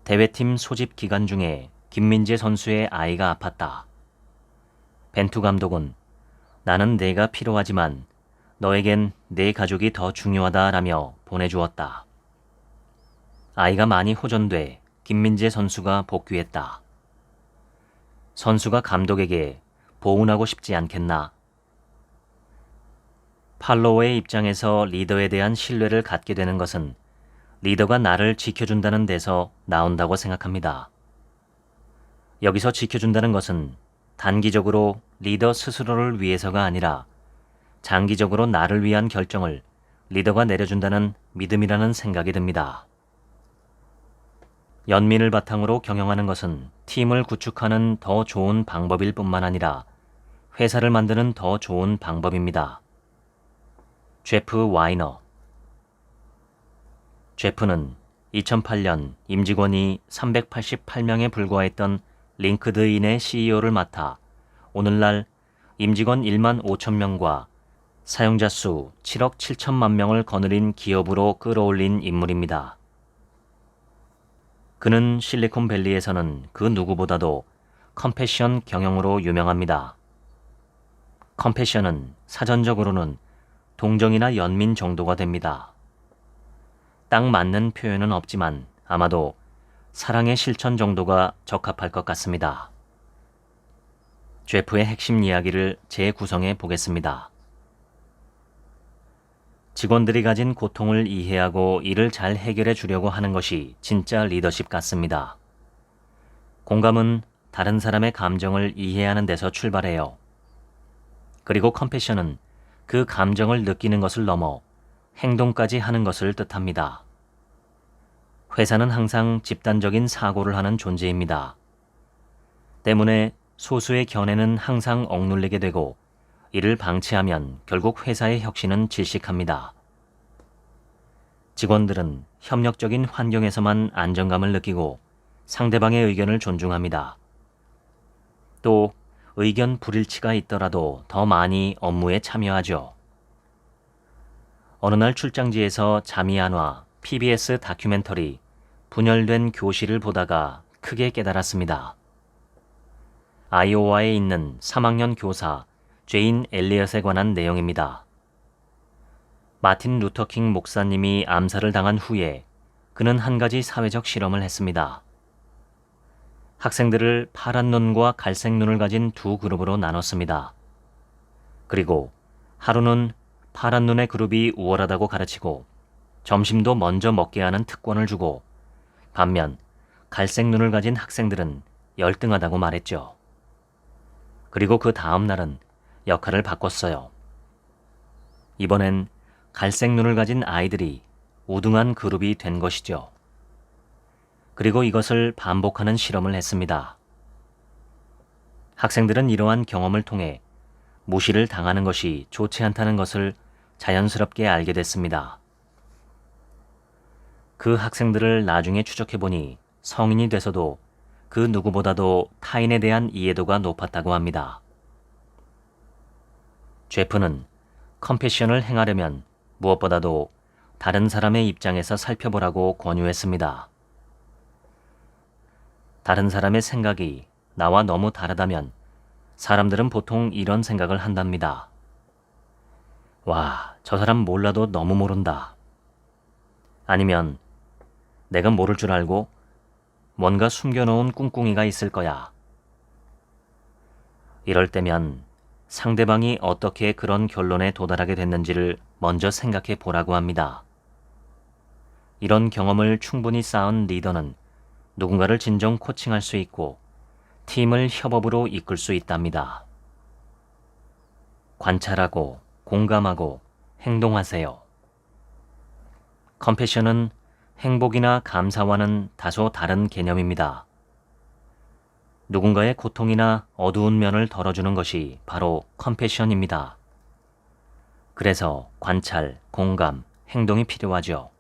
대회팀 소집 기간 중에 김민재 선수의 아이가 아팠다. 벤투 감독은 나는 내가 필요하지만 너에겐 내 가족이 더 중요하다라며 보내주었다. 아이가 많이 호전돼 김민재 선수가 복귀했다. 선수가 감독에게 보훈하고 싶지 않겠나? 팔로워의 입장에서 리더에 대한 신뢰를 갖게 되는 것은 리더가 나를 지켜준다는 데서 나온다고 생각합니다. 여기서 지켜준다는 것은 단기적으로 리더 스스로를 위해서가 아니라 장기적으로 나를 위한 결정을 리더가 내려준다는 믿음이라는 생각이 듭니다. 연민을 바탕으로 경영하는 것은 팀을 구축하는 더 좋은 방법일 뿐만 아니라 회사를 만드는 더 좋은 방법입니다. 제프 와이너. 제프는 2008년 임직원이 388명에 불과했던 링크드인의 CEO를 맡아 오늘날 임직원 1만 5천 명과 사용자 수 7억 7천만 명을 거느린 기업으로 끌어올린 인물입니다. 그는 실리콘밸리에서는 그 누구보다도 컴패션 경영으로 유명합니다. 컴패션은 사전적으로는 동정이나 연민 정도가 됩니다. 딱 맞는 표현은 없지만 아마도 사랑의 실천 정도가 적합할 것 같습니다. 제프의 핵심 이야기를 재구성해 보겠습니다. 직원들이 가진 고통을 이해하고 이를 잘 해결해 주려고 하는 것이 진짜 리더십 같습니다. 공감은 다른 사람의 감정을 이해하는 데서 출발해요. 그리고 컴패션은 그 감정을 느끼는 것을 넘어 행동까지 하는 것을 뜻합니다. 회사는 항상 집단적인 사고를 하는 존재입니다. 때문에 소수의 견해는 항상 억눌리게 되고 이를 방치하면 결국 회사의 혁신은 질식합니다. 직원들은 협력적인 환경에서만 안정감을 느끼고 상대방의 의견을 존중합니다. 또 의견 불일치가 있더라도 더 많이 업무에 참여하죠. 어느 날 출장지에서 잠이 안 와 PBS 다큐멘터리 분열된 교실을 보다가 크게 깨달았습니다. 아이오와에 있는 3학년 교사 제인 엘리엇에 관한 내용입니다. 마틴 루터킹 목사님이 암살을 당한 후에 그는 한 가지 사회적 실험을 했습니다. 학생들을 파란 눈과 갈색 눈을 가진 두 그룹으로 나눴습니다. 그리고 하루는 파란 눈의 그룹이 우월하다고 가르치고 점심도 먼저 먹게 하는 특권을 주고 반면 갈색 눈을 가진 학생들은 열등하다고 말했죠. 그리고 그 다음 날은 역할을 바꿨어요. 이번엔 갈색 눈을 가진 아이들이 우등한 그룹이 된 것이죠. 그리고 이것을 반복하는 실험을 했습니다. 학생들은 이러한 경험을 통해 무시를 당하는 것이 좋지 않다는 것을 자연스럽게 알게 됐습니다. 그 학생들을 나중에 추적해보니 성인이 돼서도 그 누구보다도 타인에 대한 이해도가 높았다고 합니다. 제프는 컴패션을 행하려면 무엇보다도 다른 사람의 입장에서 살펴보라고 권유했습니다. 다른 사람의 생각이 나와 너무 다르다면 사람들은 보통 이런 생각을 한답니다. 와, 저 사람 몰라도 너무 모른다. 아니면 내가 모를 줄 알고 뭔가 숨겨놓은 꿍꿍이가 있을 거야. 이럴 때면 상대방이 어떻게 그런 결론에 도달하게 됐는지를 먼저 생각해 보라고 합니다. 이런 경험을 충분히 쌓은 리더는 누군가를 진정 코칭할 수 있고 팀을 협업으로 이끌 수 있답니다. 관찰하고 공감하고 행동하세요. 컴패션은 행복이나 감사와는 다소 다른 개념입니다. 누군가의 고통이나 어두운 면을 덜어주는 것이 바로 컴패션입니다. 그래서 관찰, 공감, 행동이 필요하죠.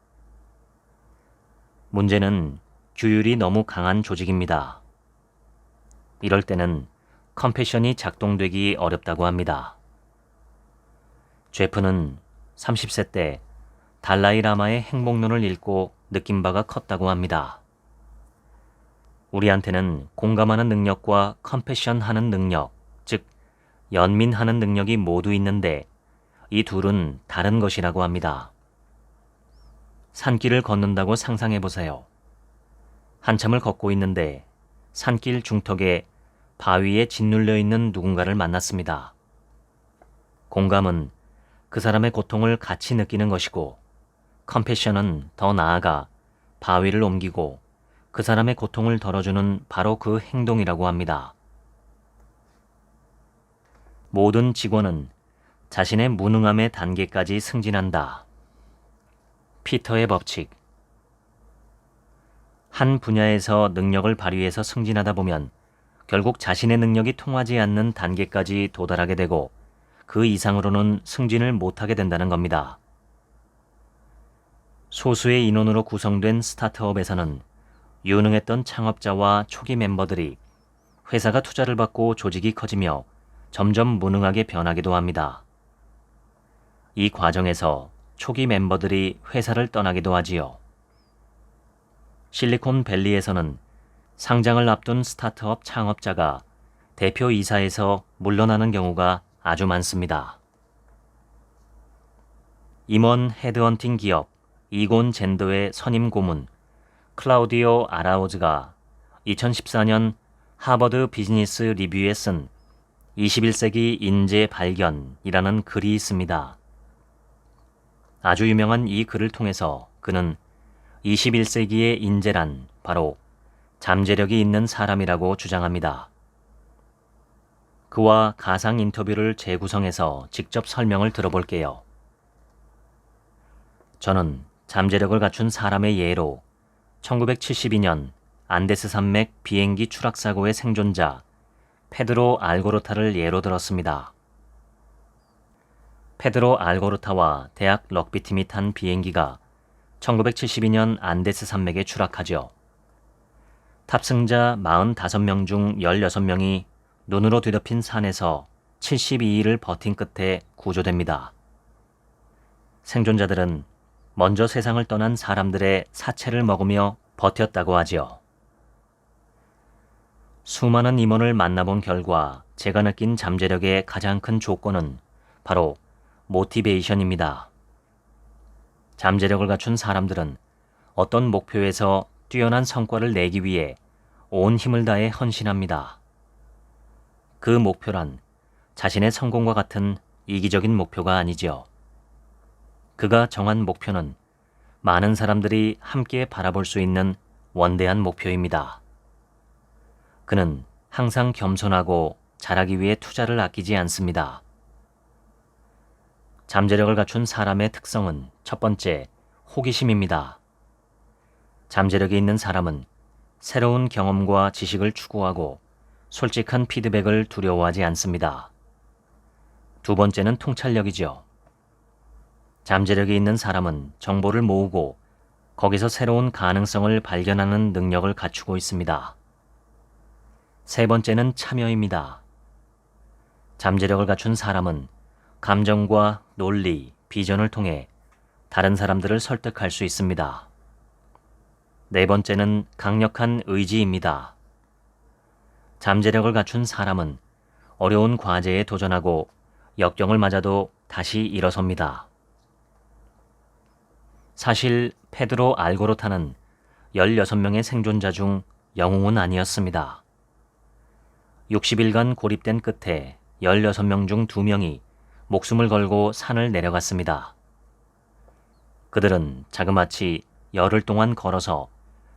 문제는 규율이 너무 강한 조직입니다. 이럴 때는 컴패션이 작동되기 어렵다고 합니다. 제프는 30세 때 달라이 라마의 행복론을 읽고 느낀 바가 컸다고 합니다. 우리한테는 공감하는 능력과 컴패션하는 능력, 즉 연민하는 능력이 모두 있는데 이 둘은 다른 것이라고 합니다. 산길을 걷는다고 상상해 보세요. 한참을 걷고 있는데 산길 중턱에 바위에 짓눌려 있는 누군가를 만났습니다. 공감은 그 사람의 고통을 같이 느끼는 것이고, 컴패션은 더 나아가 바위를 옮기고 그 사람의 고통을 덜어주는 바로 그 행동이라고 합니다. 모든 직원은 자신의 무능함의 단계까지 승진한다. 피터의 법칙. 한 분야에서 능력을 발휘해서 승진하다 보면 결국 자신의 능력이 통하지 않는 단계까지 도달하게 되고 그 이상으로는 승진을 못하게 된다는 겁니다. 소수의 인원으로 구성된 스타트업에서는 유능했던 창업자와 초기 멤버들이 회사가 투자를 받고 조직이 커지며 점점 무능하게 변하기도 합니다. 이 과정에서 초기 멤버들이 회사를 떠나기도 하지요. 실리콘밸리에서는 상장을 앞둔 스타트업 창업자가 대표이사에서 물러나는 경우가 아주 많습니다. 임원 헤드헌팅 기업 이곤 젠더의 선임 고문 클라우디오 아라오즈가 2014년 하버드 비즈니스 리뷰에 쓴 21세기 인재 발견이라는 글이 있습니다. 아주 유명한 이 글을 통해서 그는 21세기의 인재란 바로 잠재력이 있는 사람이라고 주장합니다. 그와 가상 인터뷰를 재구성해서 직접 설명을 들어볼게요. 저는 잠재력을 갖춘 사람의 예로 1972년 안데스 산맥 비행기 추락 사고의 생존자 페드로 알고르타를 예로 들었습니다. 페드로 알고르타와 대학 럭비팀이 탄 비행기가 1972년 안데스 산맥에 추락하죠. 탑승자 45명 중 16명이 눈으로 뒤덮인 산에서 72일을 버틴 끝에 구조됩니다. 생존자들은 먼저 세상을 떠난 사람들의 사체를 먹으며 버텼다고 하지요. 수많은 임원을 만나본 결과 제가 느낀 잠재력의 가장 큰 조건은 바로 모티베이션입니다. 잠재력을 갖춘 사람들은 어떤 목표에서 뛰어난 성과를 내기 위해 온 힘을 다해 헌신합니다. 그 목표란 자신의 성공과 같은 이기적인 목표가 아니죠. 그가 정한 목표는 많은 사람들이 함께 바라볼 수 있는 원대한 목표입니다. 그는 항상 겸손하고 잘하기 위해 투자를 아끼지 않습니다. 잠재력을 갖춘 사람의 특성은 첫 번째, 호기심입니다. 잠재력이 있는 사람은 새로운 경험과 지식을 추구하고 솔직한 피드백을 두려워하지 않습니다. 두 번째는 통찰력이죠. 잠재력이 있는 사람은 정보를 모으고 거기서 새로운 가능성을 발견하는 능력을 갖추고 있습니다. 세 번째는 참여입니다. 잠재력을 갖춘 사람은 감정과 논리, 비전을 통해 다른 사람들을 설득할 수 있습니다. 네 번째는 강력한 의지입니다. 잠재력을 갖춘 사람은 어려운 과제에 도전하고 역경을 맞아도 다시 일어섭니다. 사실 페드로 알고르타는 16명의 생존자 중 영웅은 아니었습니다. 60일간 고립된 끝에 16명 중 2명이 목숨을 걸고 산을 내려갔습니다. 그들은 자그마치 열흘 동안 걸어서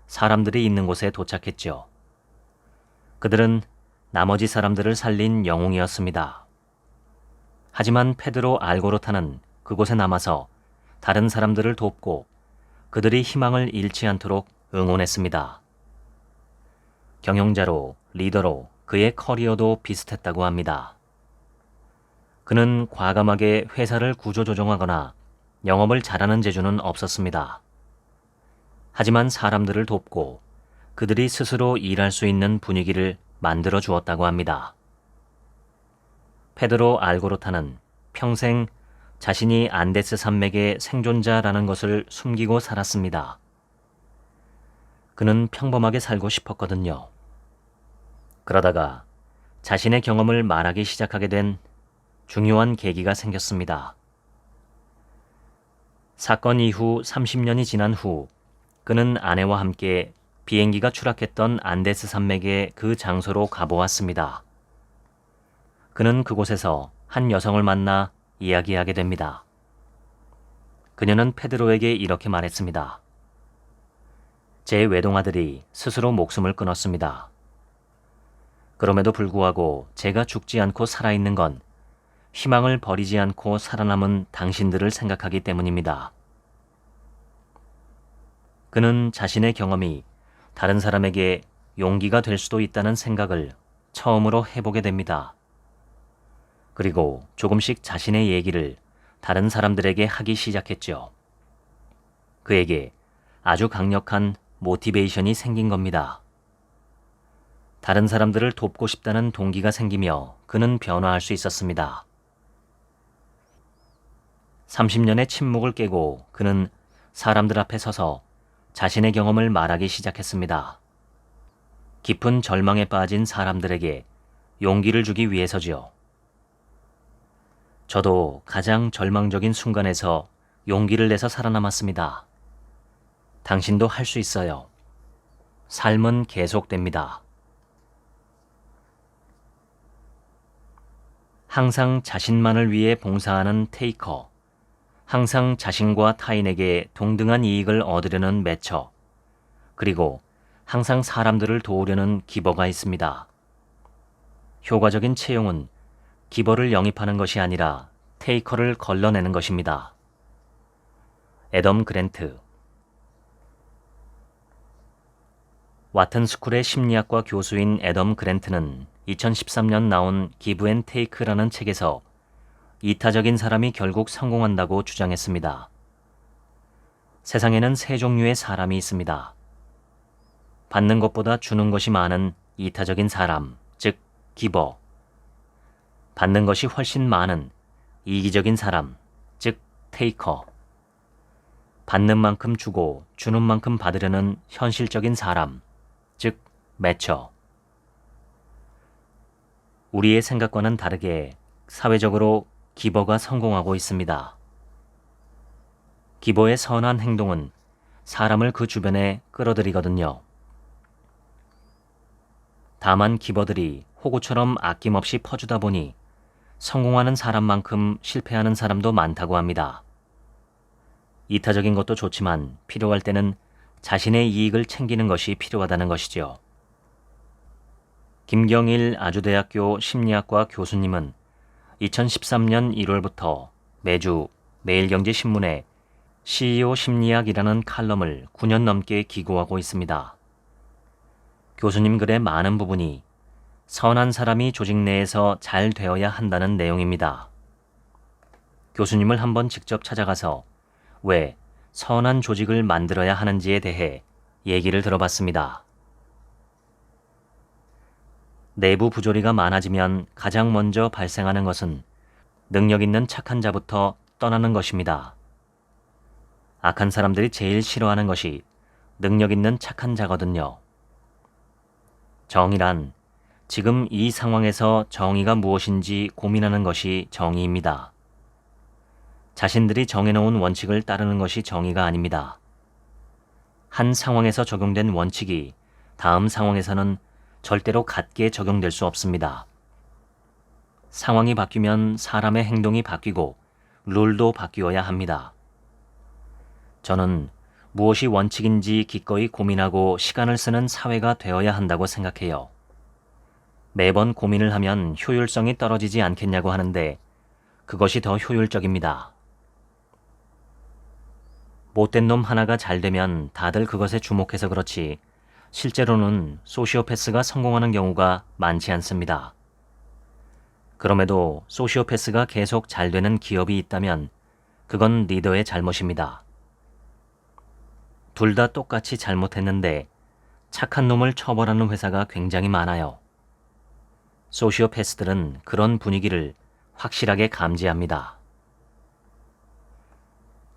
사람들이 있는 곳에 도착했죠. 그들은 나머지 사람들을 살린 영웅이었습니다. 하지만 페드로 알고르타는 그곳에 남아서 다른 사람들을 돕고 그들이 희망을 잃지 않도록 응원했습니다. 경영자로, 리더로 그의 커리어도 비슷했다고 합니다. 그는 과감하게 회사를 구조조정하거나 영업을 잘하는 재주는 없었습니다. 하지만 사람들을 돕고 그들이 스스로 일할 수 있는 분위기를 만들어 주었다고 합니다. 페드로 알고르타는 평생 자신이 안데스 산맥의 생존자라는 것을 숨기고 살았습니다. 그는 평범하게 살고 싶었거든요. 그러다가 자신의 경험을 말하기 시작하게 된 중요한 계기가 생겼습니다. 사건 이후 30년이 지난 후 그는 아내와 함께 비행기가 추락했던 안데스 산맥의 그 장소로 가보았습니다. 그는 그곳에서 한 여성을 만나 이야기하게 됩니다. 그녀는 페드로에게 이렇게 말했습니다. 제 외동아들이 스스로 목숨을 끊었습니다. 그럼에도 불구하고 제가 죽지 않고 살아있는 건 희망을 버리지 않고 살아남은 당신들을 생각하기 때문입니다. 그는 자신의 경험이 다른 사람에게 용기가 될 수도 있다는 생각을 처음으로 해보게 됩니다. 그리고 조금씩 자신의 얘기를 다른 사람들에게 하기 시작했죠. 그에게 아주 강력한 모티베이션이 생긴 겁니다. 다른 사람들을 돕고 싶다는 동기가 생기며 그는 변화할 수 있었습니다. 30년의 침묵을 깨고 그는 사람들 앞에 서서 자신의 경험을 말하기 시작했습니다. 깊은 절망에 빠진 사람들에게 용기를 주기 위해서지요. 저도 가장 절망적인 순간에서 용기를 내서 살아남았습니다. 당신도 할 수 있어요. 삶은 계속됩니다. 항상 자신만을 위해 봉사하는 테이커, 항상 자신과 타인에게 동등한 이익을 얻으려는 매처, 그리고 항상 사람들을 도우려는 기버가 있습니다. 효과적인 채용은 기버를 영입하는 것이 아니라 테이커를 걸러내는 것입니다. 애덤 그랜트. 와튼 스쿨의 심리학과 교수인 애덤 그랜트는 2013년 나온 기브 앤 테이크라는 책에서 이타적인 사람이 결국 성공한다고 주장했습니다. 세상에는 세 종류의 사람이 있습니다. 받는 것보다 주는 것이 많은 이타적인 사람, 즉 기버. 받는 것이 훨씬 많은 이기적인 사람, 즉 테이커. 받는 만큼 주고 주는 만큼 받으려는 현실적인 사람, 즉 매처. 우리의 생각과는 다르게 사회적으로 기버가 성공하고 있습니다. 기버의 선한 행동은 사람을 그 주변에 끌어들이거든요. 다만 기버들이 호구처럼 아낌없이 퍼주다 보니 성공하는 사람만큼 실패하는 사람도 많다고 합니다. 이타적인 것도 좋지만 필요할 때는 자신의 이익을 챙기는 것이 필요하다는 것이죠. 김경일 아주대학교 심리학과 교수님은 2013년 1월부터 매주 매일경제신문에 CEO 심리학이라는 칼럼을 9년 넘게 기고하고 있습니다. 교수님 글의 많은 부분이 선한 사람이 조직 내에서 잘 되어야 한다는 내용입니다. 교수님을 한번 직접 찾아가서 왜 선한 조직을 만들어야 하는지에 대해 얘기를 들어봤습니다. 내부 부조리가 많아지면 가장 먼저 발생하는 것은 능력 있는 착한 자부터 떠나는 것입니다. 악한 사람들이 제일 싫어하는 것이 능력 있는 착한 자거든요. 정의란 지금 이 상황에서 정의가 무엇인지 고민하는 것이 정의입니다. 자신들이 정해놓은 원칙을 따르는 것이 정의가 아닙니다. 한 상황에서 적용된 원칙이 다음 상황에서는 절대로 같게 적용될 수 없습니다. 상황이 바뀌면 사람의 행동이 바뀌고 룰도 바뀌어야 합니다. 저는 무엇이 원칙인지 기꺼이 고민하고 시간을 쓰는 사회가 되어야 한다고 생각해요. 매번 고민을 하면 효율성이 떨어지지 않겠냐고 하는데 그것이 더 효율적입니다. 못된 놈 하나가 잘 되면 다들 그것에 주목해서 그렇지 실제로는 소시오패스가 성공하는 경우가 많지 않습니다. 그럼에도 소시오패스가 계속 잘 되는 기업이 있다면 그건 리더의 잘못입니다. 둘 다 똑같이 잘못했는데 착한 놈을 처벌하는 회사가 굉장히 많아요. 소시오패스들은 그런 분위기를 확실하게 감지합니다.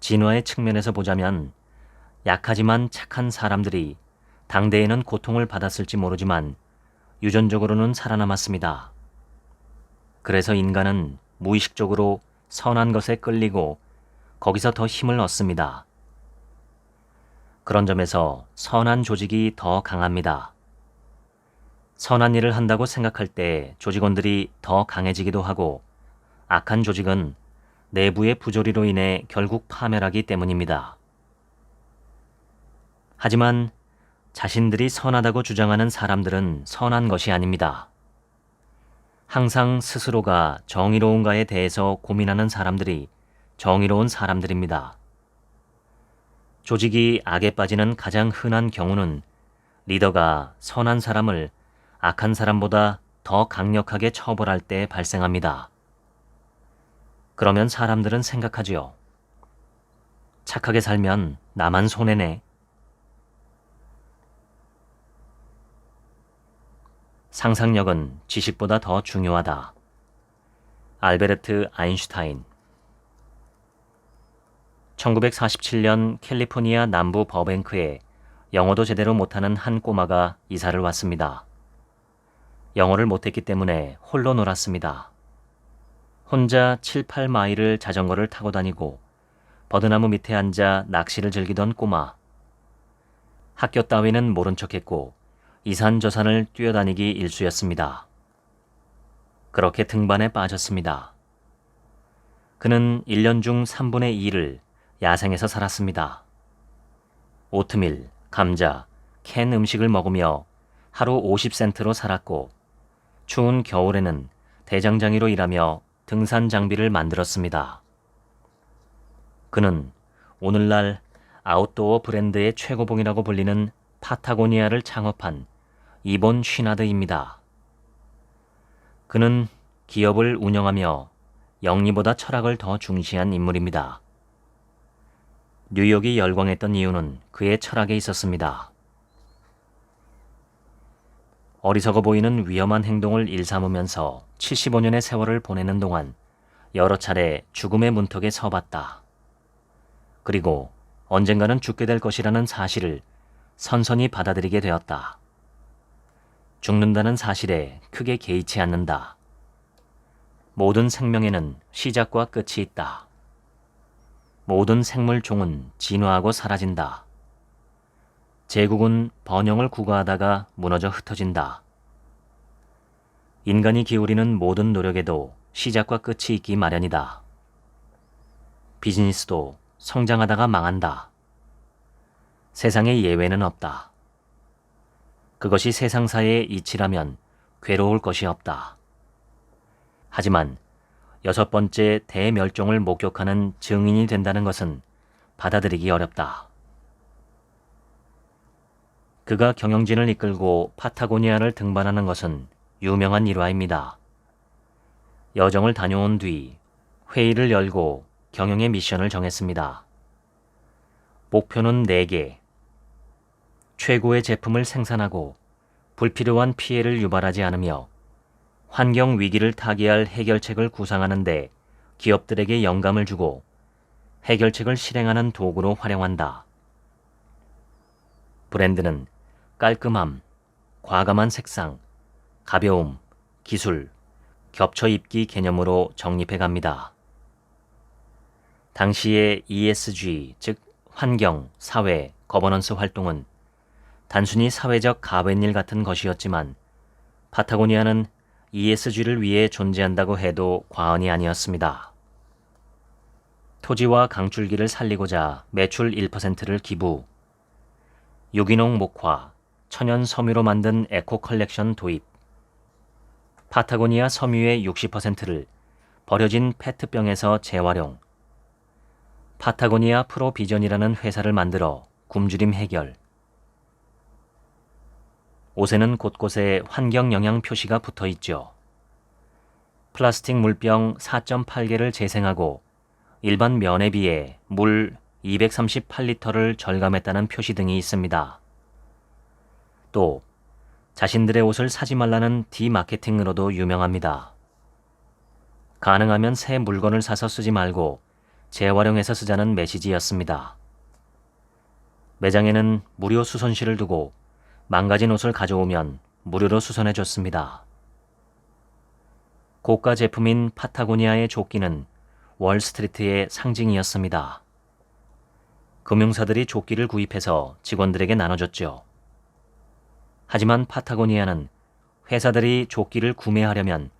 진화의 측면에서 보자면 약하지만 착한 사람들이 당대에는 고통을 받았을지 모르지만 유전적으로는 살아남았습니다. 그래서 인간은 무의식적으로 선한 것에 끌리고 거기서 더 힘을 얻습니다. 그런 점에서 선한 조직이 더 강합니다. 선한 일을 한다고 생각할 때 조직원들이 더 강해지기도 하고 악한 조직은 내부의 부조리로 인해 결국 파멸하기 때문입니다. 하지만 자신들이 선하다고 주장하는 사람들은 선한 것이 아닙니다. 항상 스스로가 정의로운가에 대해서 고민하는 사람들이 정의로운 사람들입니다. 조직이 악에 빠지는 가장 흔한 경우는 리더가 선한 사람을 악한 사람보다 더 강력하게 처벌할 때 발생합니다. 그러면 사람들은 생각하지요. 착하게 살면 나만 손해네. 상상력은 지식보다 더 중요하다. 알베르트 아인슈타인. 1947년 캘리포니아 남부 버뱅크에 영어도 제대로 못하는 한 꼬마가 이사를 왔습니다. 영어를 못했기 때문에 홀로 놀았습니다. 혼자 7, 8마일을 자전거를 타고 다니고 버드나무 밑에 앉아 낚시를 즐기던 꼬마. 학교 따위는 모른 척했고 이산저산을 뛰어다니기 일쑤였습니다. 그렇게 등반에 빠졌습니다. 그는 1년 중 3분의 2를 야생에서 살았습니다. 오트밀, 감자, 캔 음식을 먹으며 하루 50센트로 살았고 추운 겨울에는 대장장이로 일하며 등산 장비를 만들었습니다. 그는 오늘날 아웃도어 브랜드의 최고봉이라고 불리는 파타고니아를 창업한 이본 쉬나드입니다. 그는 기업을 운영하며 영리보다 철학을 더 중시한 인물입니다. 뉴욕이 열광했던 이유는 그의 철학에 있었습니다. 어리석어 보이는 위험한 행동을 일삼으면서 75년의 세월을 보내는 동안 여러 차례 죽음의 문턱에 서봤다. 그리고 언젠가는 죽게 될 것이라는 사실을 선선히 받아들이게 되었다. 죽는다는 사실에 크게 개의치 않는다. 모든 생명에는 시작과 끝이 있다. 모든 생물종은 진화하고 사라진다. 제국은 번영을 구가하다가 무너져 흩어진다. 인간이 기울이는 모든 노력에도 시작과 끝이 있기 마련이다. 비즈니스도 성장하다가 망한다. 세상에 예외는 없다. 그것이 세상사의 이치라면 괴로울 것이 없다. 하지만 6번째 대멸종을 목격하는 증인이 된다는 것은 받아들이기 어렵다. 그가 경영진을 이끌고 파타고니아를 등반하는 것은 유명한 일화입니다. 여정을 다녀온 뒤 회의를 열고 경영의 미션을 정했습니다. 목표는 4개. 최고의 제품을 생산하고 불필요한 피해를 유발하지 않으며 환경 위기를 타개할 해결책을 구상하는 데 기업들에게 영감을 주고 해결책을 실행하는 도구로 활용한다. 브랜드는 깔끔함, 과감한 색상, 가벼움, 기술, 겹쳐 입기 개념으로 정립해 갑니다. 당시의 ESG, 즉 환경, 사회, 거버넌스 활동은 단순히 사회적 가뱃일 같은 것이었지만 파타고니아는 ESG를 위해 존재한다고 해도 과언이 아니었습니다. 토지와 강줄기를 살리고자 매출 1%를 기부, 유기농 목화, 천연 섬유로 만든 에코 컬렉션 도입, 파타고니아 섬유의 60%를 버려진 페트병에서 재활용, 파타고니아 프로비전이라는 회사를 만들어 굶주림 해결, 옷에는 곳곳에 환경 영향 표시가 붙어 있죠. 플라스틱 물병 4.8개를 재생하고 일반 면에 비해 물 238리터를 절감했다는 표시 등이 있습니다. 또 자신들의 옷을 사지 말라는 디마케팅으로도 유명합니다. 가능하면 새 물건을 사서 쓰지 말고 재활용해서 쓰자는 메시지였습니다. 매장에는 무료 수선실을 두고 망가진 옷을 가져오면 무료로 수선해 줬습니다. 고가 제품인 파타고니아의 조끼는 월스트리트의 상징이었습니다. 금융사들이 조끼를 구입해서 직원들에게 나눠줬죠. 하지만 파타고니아는 회사들이 조끼를 구매하려면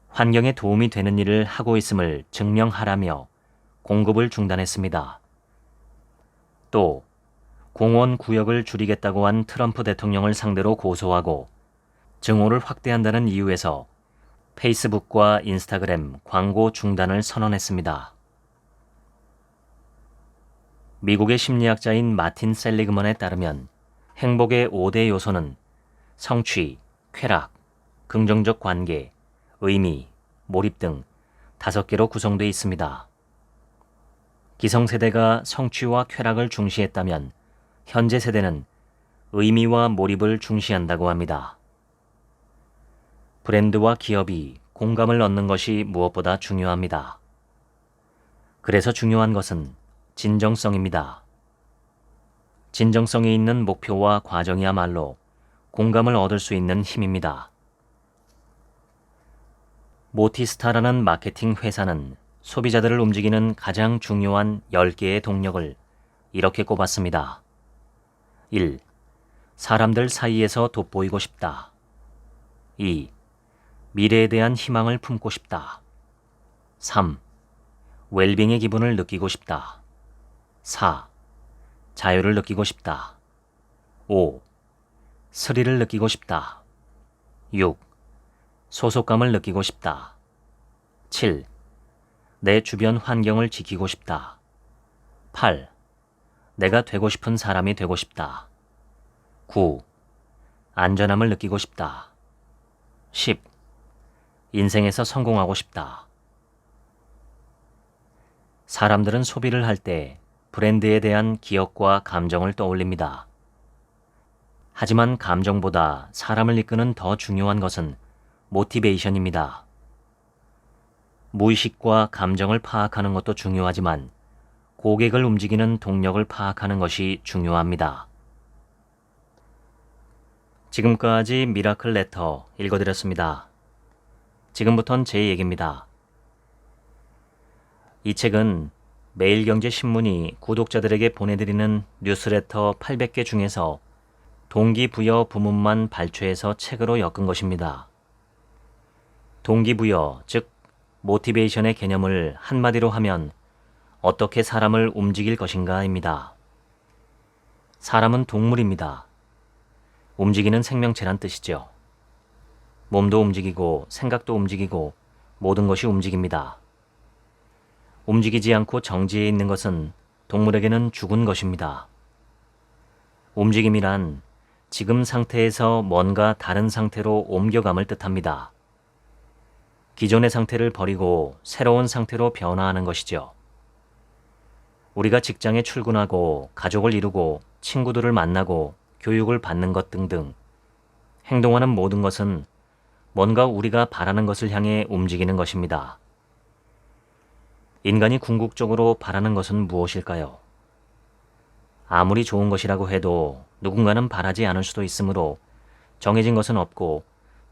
환경에 도움이 되는 일을 하고 있음을 증명하라며 공급을 중단했습니다. 또 공원 구역을 줄이겠다고 한 트럼프 대통령을 상대로 고소하고 증오를 확대한다는 이유에서 페이스북과 인스타그램 광고 중단을 선언했습니다. 미국의 심리학자인 마틴 셀리그먼에 따르면 행복의 5대 요소는 성취, 쾌락, 긍정적 관계, 의미, 몰입 등 5개로 구성되어 있습니다. 기성세대가 성취와 쾌락을 중시했다면 현재 세대는 의미와 몰입을 중시한다고 합니다. 브랜드와 기업이 공감을 얻는 것이 무엇보다 중요합니다. 그래서 중요한 것은 진정성입니다. 진정성이 있는 목표와 과정이야말로 공감을 얻을 수 있는 힘입니다. 모티스타라는 마케팅 회사는 소비자들을 움직이는 가장 중요한 10개의 동력을 이렇게 꼽았습니다. 1. 사람들 사이에서 돋보이고 싶다. 2. 미래에 대한 희망을 품고 싶다. 3. 웰빙의 기분을 느끼고 싶다. 4. 자유를 느끼고 싶다. 5. 스릴을 느끼고 싶다. 6. 소속감을 느끼고 싶다. 7. 내 주변 환경을 지키고 싶다. 8. 내가 되고 싶은 사람이 되고 싶다. 9. 안전함을 느끼고 싶다. 10. 인생에서 성공하고 싶다. 사람들은 소비를 할 때 브랜드에 대한 기억과 감정을 떠올립니다. 하지만 감정보다 사람을 이끄는 더 중요한 것은 모티베이션입니다. 무의식과 감정을 파악하는 것도 중요하지만 고객을 움직이는 동력을 파악하는 것이 중요합니다. 지금까지 미라클 레터 읽어드렸습니다. 지금부턴 제 얘기입니다. 이 책은 매일경제신문이 구독자들에게 보내드리는 뉴스레터 800개 중에서 동기부여 부문만 발췌해서 책으로 엮은 것입니다. 동기부여, 즉 모티베이션의 개념을 한마디로 하면 어떻게 사람을 움직일 것인가입니다. 사람은 동물입니다. 움직이는 생명체란 뜻이죠. 몸도 움직이고 생각도 움직이고 모든 것이 움직입니다. 움직이지 않고 정지해 있는 것은 동물에게는 죽은 것입니다. 움직임이란 지금 상태에서 뭔가 다른 상태로 옮겨감을 뜻합니다. 기존의 상태를 버리고 새로운 상태로 변화하는 것이죠. 우리가 직장에 출근하고 가족을 이루고 친구들을 만나고 교육을 받는 것 등등 행동하는 모든 것은 뭔가 우리가 바라는 것을 향해 움직이는 것입니다. 인간이 궁극적으로 바라는 것은 무엇일까요? 아무리 좋은 것이라고 해도 누군가는 바라지 않을 수도 있으므로 정해진 것은 없고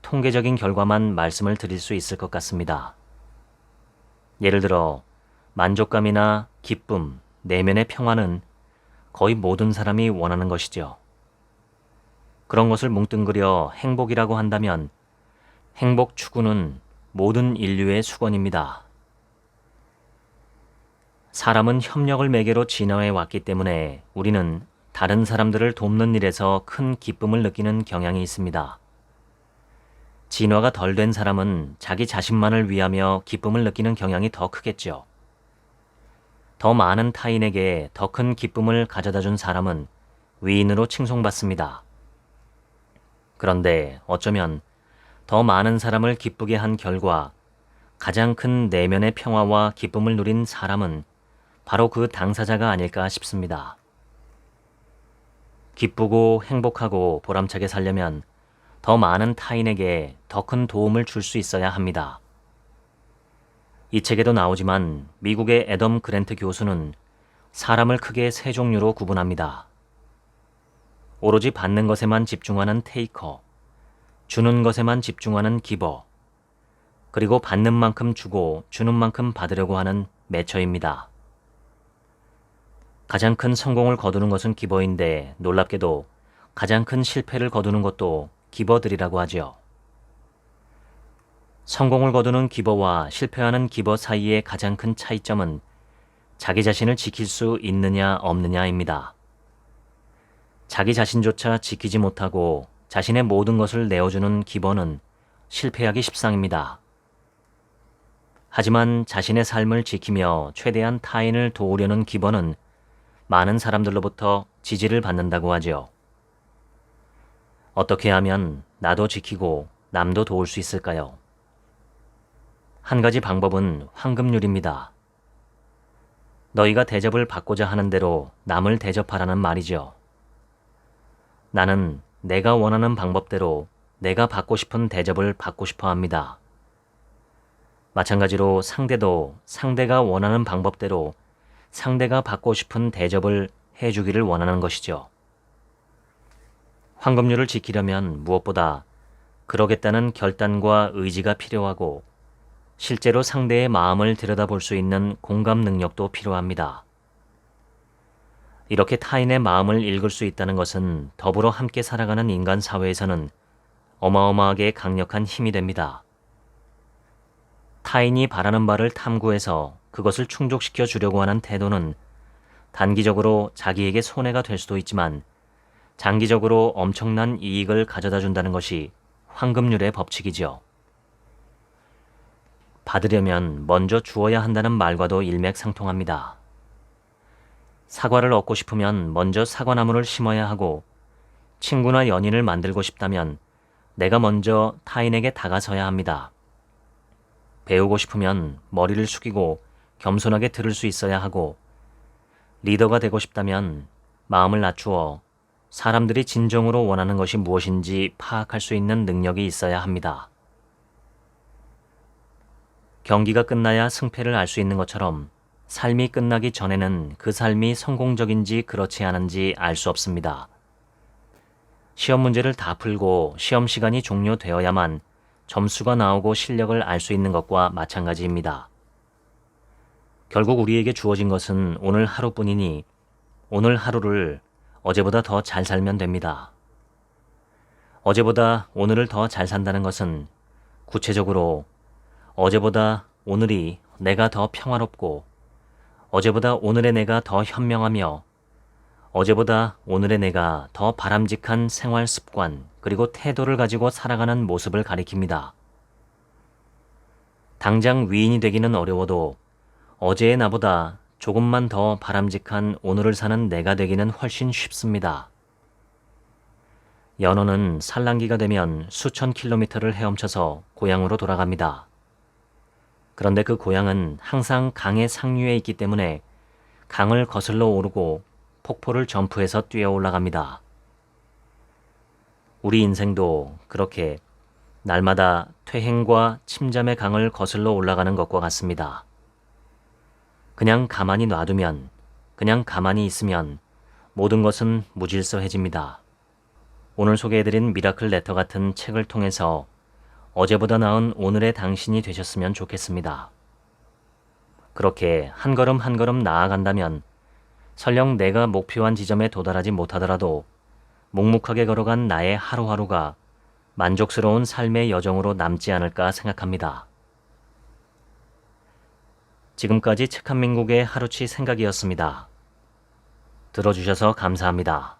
통계적인 결과만 말씀을 드릴 수 있을 것 같습니다. 예를 들어 만족감이나 기쁨, 내면의 평화는 거의 모든 사람이 원하는 것이죠. 그런 것을 뭉뚱그려 행복이라고 한다면 행복 추구는 모든 인류의 수건입니다. 사람은 협력을 매개로 진화해 왔기 때문에 우리는 다른 사람들을 돕는 일에서 큰 기쁨을 느끼는 경향이 있습니다. 진화가 덜 된 사람은 자기 자신만을 위하며 기쁨을 느끼는 경향이 더 크겠죠. 더 많은 타인에게 더 큰 기쁨을 가져다 준 사람은 위인으로 칭송받습니다. 그런데 어쩌면 더 많은 사람을 기쁘게 한 결과 가장 큰 내면의 평화와 기쁨을 누린 사람은 바로 그 당사자가 아닐까 싶습니다. 기쁘고 행복하고 보람차게 살려면 더 많은 타인에게 더 큰 도움을 줄 수 있어야 합니다. 이 책에도 나오지만 미국의 애덤 그랜트 교수는 사람을 크게 세 종류로 구분합니다. 오로지 받는 것에만 집중하는 테이커, 주는 것에만 집중하는 기버, 그리고 받는 만큼 주고 주는 만큼 받으려고 하는 매처입니다. 가장 큰 성공을 거두는 것은 기버인데 놀랍게도 가장 큰 실패를 거두는 것도 기버들이라고 하죠. 성공을 거두는 기버와 실패하는 기버 사이의 가장 큰 차이점은 자기 자신을 지킬 수 있느냐 없느냐입니다. 자기 자신조차 지키지 못하고 자신의 모든 것을 내어주는 기버는 실패하기 십상입니다. 하지만 자신의 삶을 지키며 최대한 타인을 도우려는 기버는 많은 사람들로부터 지지를 받는다고 하죠. 어떻게 하면 나도 지키고 남도 도울 수 있을까요? 한 가지 방법은 황금률입니다. 너희가 대접을 받고자 하는 대로 남을 대접하라는 말이죠. 나는 내가 원하는 방법대로 내가 받고 싶은 대접을 받고 싶어 합니다. 마찬가지로 상대도 상대가 원하는 방법대로 상대가 받고 싶은 대접을 해주기를 원하는 것이죠. 황금률을 지키려면 무엇보다 그러겠다는 결단과 의지가 필요하고 실제로 상대의 마음을 들여다볼 수 있는 공감 능력도 필요합니다. 이렇게 타인의 마음을 읽을 수 있다는 것은 더불어 함께 살아가는 인간 사회에서는 어마어마하게 강력한 힘이 됩니다. 타인이 바라는 바를 탐구해서 그것을 충족시켜 주려고 하는 태도는 단기적으로 자기에게 손해가 될 수도 있지만 장기적으로 엄청난 이익을 가져다 준다는 것이 황금률의 법칙이죠. 받으려면 먼저 주어야 한다는 말과도 일맥상통합니다. 사과를 얻고 싶으면 먼저 사과나무를 심어야 하고 친구나 연인을 만들고 싶다면 내가 먼저 타인에게 다가서야 합니다. 배우고 싶으면 머리를 숙이고 겸손하게 들을 수 있어야 하고 리더가 되고 싶다면 마음을 낮추어 사람들이 진정으로 원하는 것이 무엇인지 파악할 수 있는 능력이 있어야 합니다. 경기가 끝나야 승패를 알 수 있는 것처럼 삶이 끝나기 전에는 그 삶이 성공적인지 그렇지 않은지 알 수 없습니다. 시험 문제를 다 풀고 시험 시간이 종료되어야만 점수가 나오고 실력을 알 수 있는 것과 마찬가지입니다. 결국 우리에게 주어진 것은 오늘 하루뿐이니 오늘 하루를 어제보다 더 잘 살면 됩니다. 어제보다 오늘을 더 잘 산다는 것은 구체적으로 어제보다 오늘이 내가 더 평화롭고 어제보다 오늘의 내가 더 현명하며 어제보다 오늘의 내가 더 바람직한 생활 습관 그리고 태도를 가지고 살아가는 모습을 가리킵니다. 당장 위인이 되기는 어려워도 어제의 나보다 조금만 더 바람직한 오늘을 사는 내가 되기는 훨씬 쉽습니다. 연어는 산란기가 되면 수천 킬로미터를 헤엄쳐서 고향으로 돌아갑니다. 그런데 그 고향은 항상 강의 상류에 있기 때문에 강을 거슬러 오르고 폭포를 점프해서 뛰어 올라갑니다. 우리 인생도 그렇게 날마다 퇴행과 침잠의 강을 거슬러 올라가는 것과 같습니다. 그냥 가만히 놔두면, 그냥 가만히 있으면 모든 것은 무질서해집니다. 오늘 소개해드린 미라클 레터 같은 책을 통해서 어제보다 나은 오늘의 당신이 되셨으면 좋겠습니다. 그렇게 한 걸음 한 걸음 나아간다면 설령 내가 목표한 지점에 도달하지 못하더라도 묵묵하게 걸어간 나의 하루하루가 만족스러운 삶의 여정으로 남지 않을까 생각합니다. 지금까지 책 한 민국의 하루치 생각이었습니다. 들어주셔서 감사합니다.